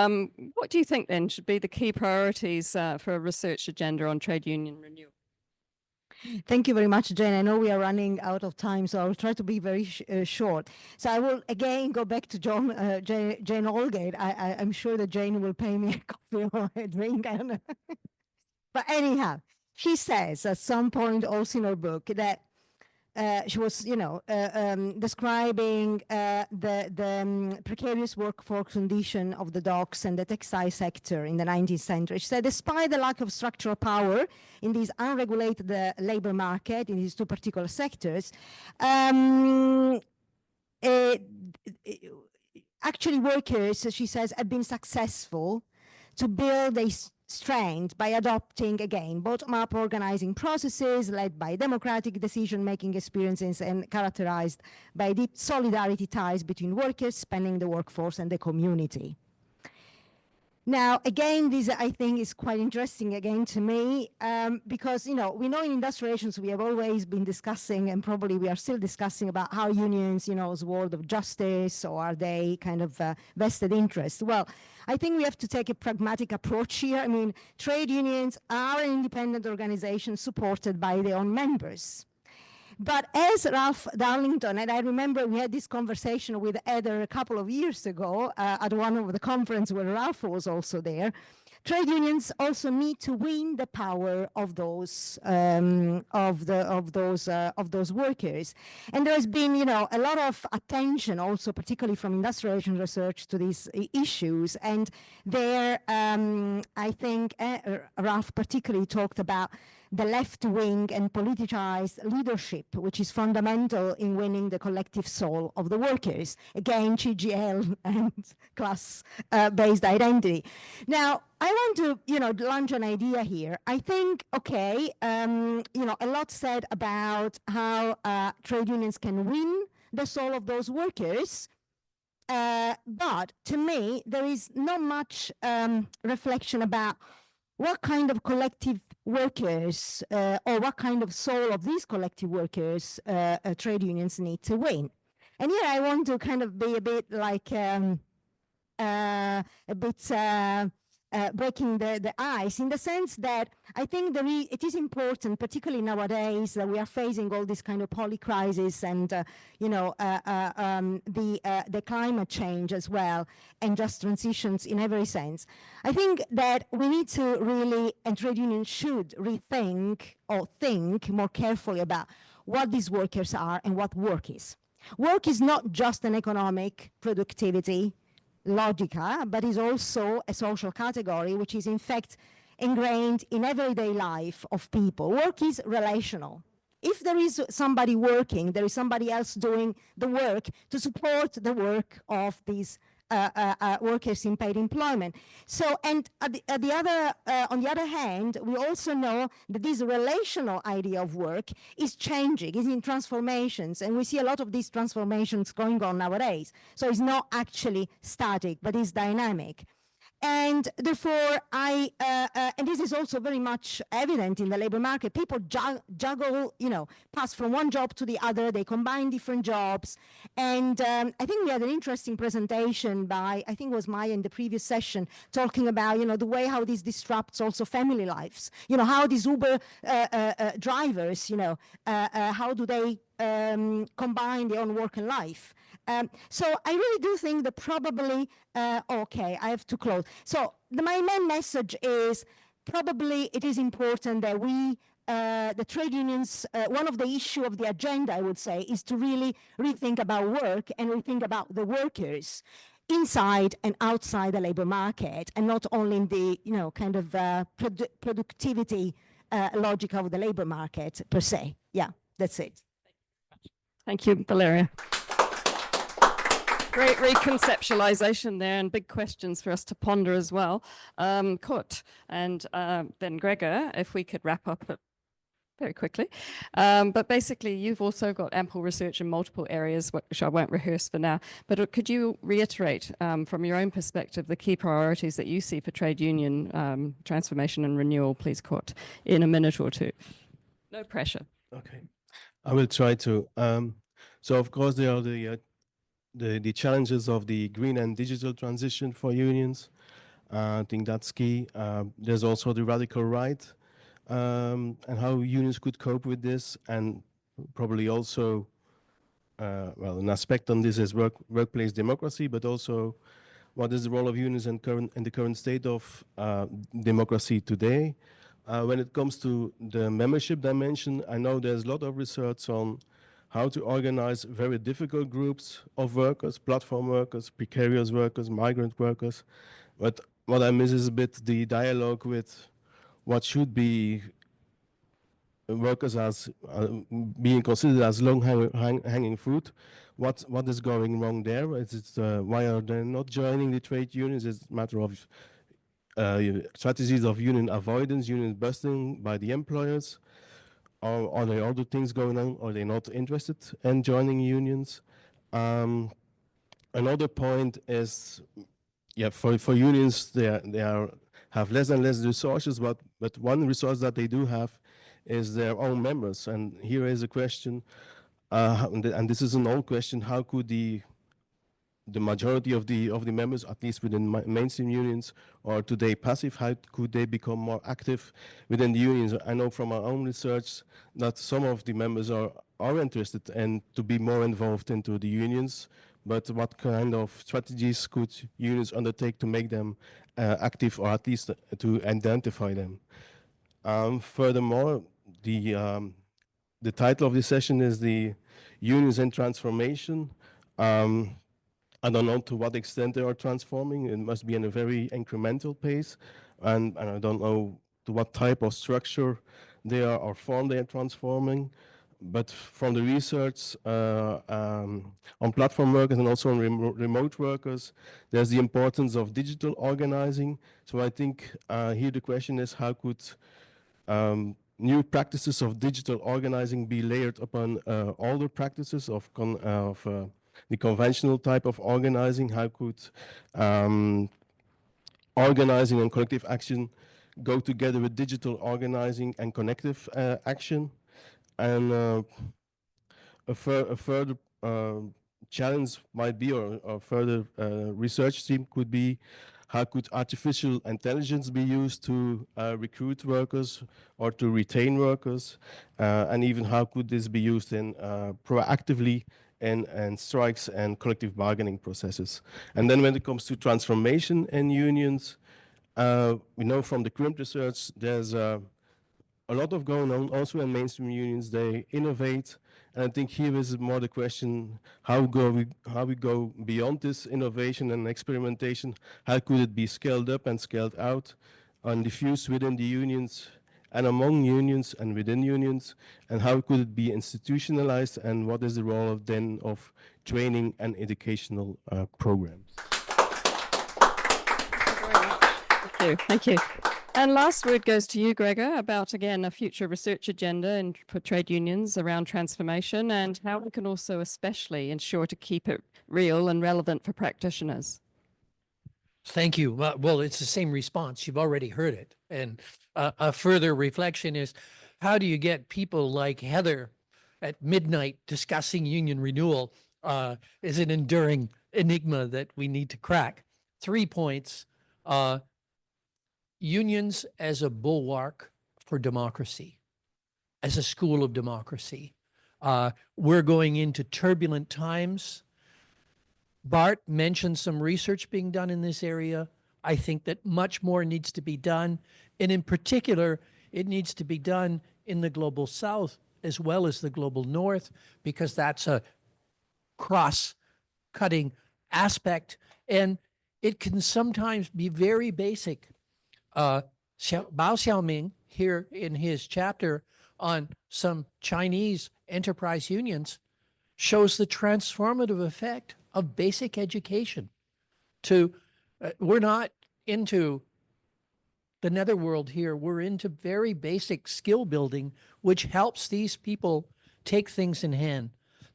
what do you think then should be the key priorities for a research agenda on trade union renewal? Thank you very much, Jane. I know we are running out of time, so I'll try to be very short. So I will again go back to Jane Holgate. I'm sure that Jane will pay me a coffee or a drink. I don't know. But anyhow, she says at some point also in her book that she was, describing the precarious workforce condition of the docks and the textile sector in the 19th century. She said, despite the lack of structural power in this unregulated labor market, in these two particular sectors, actually workers, she says, have been successful to build a strength by adopting, again, bottom-up organizing processes led by democratic decision-making experiences and characterized by deep solidarity ties between workers spanning the workforce and the community. Now, again, this I think is quite interesting again to me because, we know in industrial relations we have always been discussing, and probably we are still discussing, about how unions, is a world of justice, or are they kind of vested interest? Well, I think we have to take a pragmatic approach here. I mean, trade unions are an independent organization supported by their own members. But as Ralph Darlington, and I remember we had this conversation with Heather a couple of years ago at one of the conferences where Ralph was also there, trade unions also need to win the power of those workers. And there has been, a lot of attention also, particularly from industrial relations research, to these issues. And there, I think Ralph particularly talked about the left wing and politicized leadership, which is fundamental in winning the collective soul of the workers. Again, GGL and class-based identity. Now, I want to, launch an idea here. I think, okay, a lot said about how trade unions can win the soul of those workers. But to me, there is not much reflection about what kind of collective workers or what kind of soul of these collective workers trade unions need to win. And here I want to kind of be a bit like breaking the ice, in the sense that I think it is important, particularly nowadays that we are facing all this kind of polycrisis and the climate change as well, and just transitions in every sense. I think that we need to really, and trade unions should rethink or think more carefully about what these workers are and what work is. Work is not just an economic productivity logica, but is also a social category which is in fact ingrained in everyday life of people. Work is relational. If there is somebody working, there is somebody else doing the work to support the work of these workers in paid employment. So, and on the other hand, we also know that this relational idea of work is changing, is in transformations, and we see a lot of these transformations going on nowadays. So it's not actually static, but it's dynamic. And therefore, and this is also very much evident in the labor market. People juggle, pass from one job to the other. They combine different jobs. And I think we had an interesting presentation by, I think it was Maya in the previous session, talking about, the way how this disrupts also family lives. How these Uber drivers, how do they combine their own work and life? So I really do think that probably, okay, I have to close. So my main message is probably it is important that we, the trade unions, one of the issue of the agenda, I would say, is to really rethink about work and rethink about the workers inside and outside the labor market, and not only in the, kind of productivity logic of the labor market per se. Yeah, that's it. Thank you, Valeria. Great reconceptualization there, and big questions for us to ponder as well. Kurt, and then Gregor, if we could wrap up very quickly. But basically, you've also got ample research in multiple areas, which I won't rehearse for now. But could you reiterate from your own perspective the key priorities that you see for trade union transformation and renewal, please, Kurt, in a minute or two? No pressure. Okay, I will try to. So, of course, there are the challenges of the green and digital transition for unions. I think that's key. There's also the radical right and how unions could cope with this, and probably also, well, an aspect on this is workplace democracy, but also what is the role of unions in the current state of democracy today. When it comes to the membership dimension, I know there's a lot of research on how to organize very difficult groups of workers, platform workers, precarious workers, migrant workers. But what I miss is a bit the dialogue with what should be workers as being considered as long-hanging fruit. What is going wrong there? Is it, why are they not joining the trade unions? It's a matter of strategies of union avoidance, union busting by the employers. Or are there other things going on? Are they not interested in joining unions? Another point is, yeah, for unions, they have less and less resources, but one resource that they do have is their own members. And here is a question, and this is an old question: how could the majority of the members, at least within mainstream unions, are today passive? How could they become more active within the unions? I know from our own research that some of the members are interested in to be more involved into the unions, but what kind of strategies could unions undertake to make them active, or at least to identify them? Furthermore, the title of this session is the Unions and Transformation. I don't know to what extent they are transforming. It must be in a very incremental pace. And I don't know to what type of structure they are or form they are transforming. But from the research on platform workers and also on remote workers, there's the importance of digital organizing. So I think here the question is, how could new practices of digital organizing be layered upon older practices of the conventional type of organizing? How could organizing and collective action go together with digital organizing and connective action. And a further challenge might be, or a further research theme could be, how could artificial intelligence be used to recruit workers or to retain workers? And even how could this be used in proactively in strikes and collective bargaining processes? And then when it comes to transformation in unions, we know from the current research there's a lot of going on also in mainstream unions. They innovate, and I think here is more the question: how we go beyond this innovation and experimentation? How could it be scaled up and scaled out, and diffused within the unions and among unions and within unions? And how could it be institutionalized? And what is the role of training and educational programs? Thank you. And last word goes to you, Gregor, about, again, a future research agenda for trade unions around transformation and how we can also especially ensure to keep it real and relevant for practitioners. Thank you. Well, it's the same response. You've already heard it. And a further reflection is, how do you get people like Heather at midnight discussing union renewal is an enduring enigma that we need to crack. 3 points. Unions as a bulwark for democracy, as a school of democracy. We're going into turbulent times. Bart mentioned some research being done in this area. I think that much more needs to be done. And in particular, it needs to be done in the global South as well as the global North, because that's a cross-cutting aspect. And it can sometimes be very basic. Bao Xiaoming, here in his chapter on some Chinese enterprise unions, shows the transformative effect of basic education. We're not into the netherworld here. We're into very basic skill building, which helps these people take things in hand.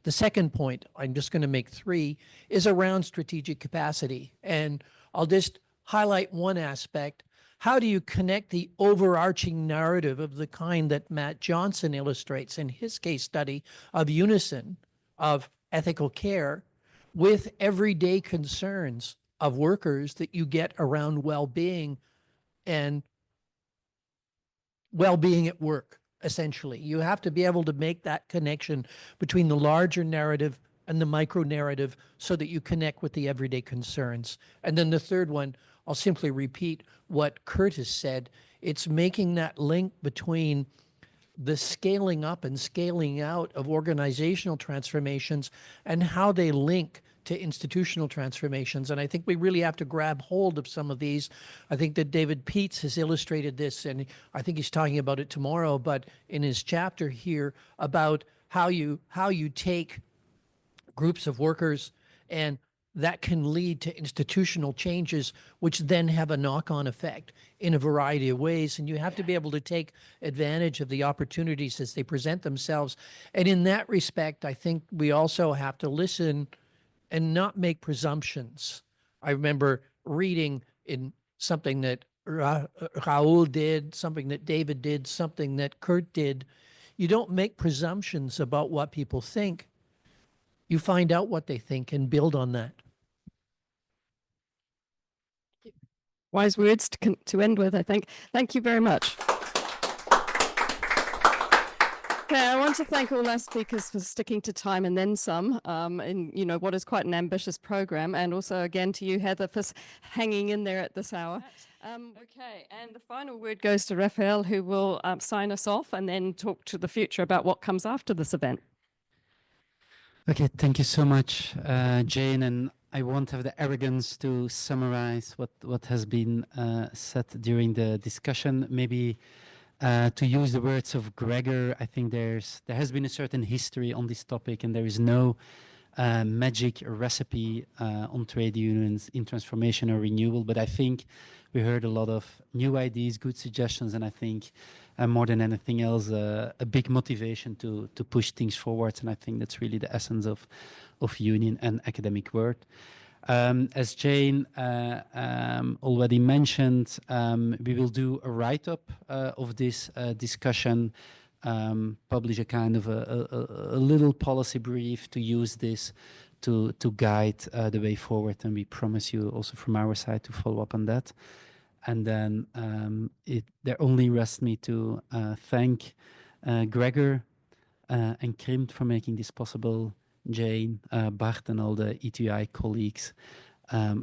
The second point, I'm just going to make 3, is around strategic capacity. And I'll just highlight one aspect. How do you connect the overarching narrative of the kind that Matt Johnson illustrates in his case study of unison, of ethical care, with everyday concerns of workers that you get around well-being and well-being at work, essentially? You have to be able to make that connection between the larger narrative and the micro narrative so that you connect with the everyday concerns. And then the third one, I'll simply repeat what Curtis said. It's making that link between the scaling up and scaling out of organizational transformations and how they link to institutional transformations. And I think we really have to grab hold of some of these. I think that David Peets has illustrated this, and I think he's talking about it tomorrow, but in his chapter here about how you take groups of workers, and that can lead to institutional changes, which then have a knock-on effect in a variety of ways. And you have to be able to take advantage of the opportunities as they present themselves. And in that respect, I think we also have to listen and not make presumptions. I remember reading in something that Raoul did, something that David did, something that Kurt did. You don't make presumptions about what people think. You find out what they think and build on that. Wise words to end with, I think. Thank you very much. Okay, I want to thank all our speakers for sticking to time and then some in what is quite an ambitious program, and also again to you, Heather, for hanging in there at this hour. Okay, and the final word goes to Rafael, who will sign us off and then talk to the future about what comes after this event. Okay, thank you so much, Jane. And I won't have the arrogance to summarize what has been said during the discussion. Maybe to use the words of Gregor, I think there has been a certain history on this topic, and there is no magic recipe on trade unions in transformation or renewal. But I think we heard a lot of new ideas, good suggestions, and I think more than anything else, a big motivation to push things forward. And I think that's really the essence of union and academic work. As Jane already mentioned, we will do a write-up of this discussion, publish a kind of a little policy brief to use this to guide the way forward, and we promise you also from our side to follow up on that. And then there only rests me to thank Gregor and Krimt for making this possible, Jane, Bart, and all the ETUI colleagues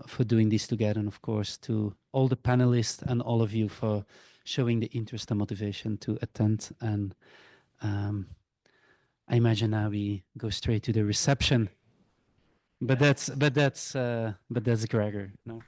for doing this together, and of course to all the panelists and all of you for showing the interest and motivation to attend. And I imagine now we go straight to the reception. But that's Gregor. No?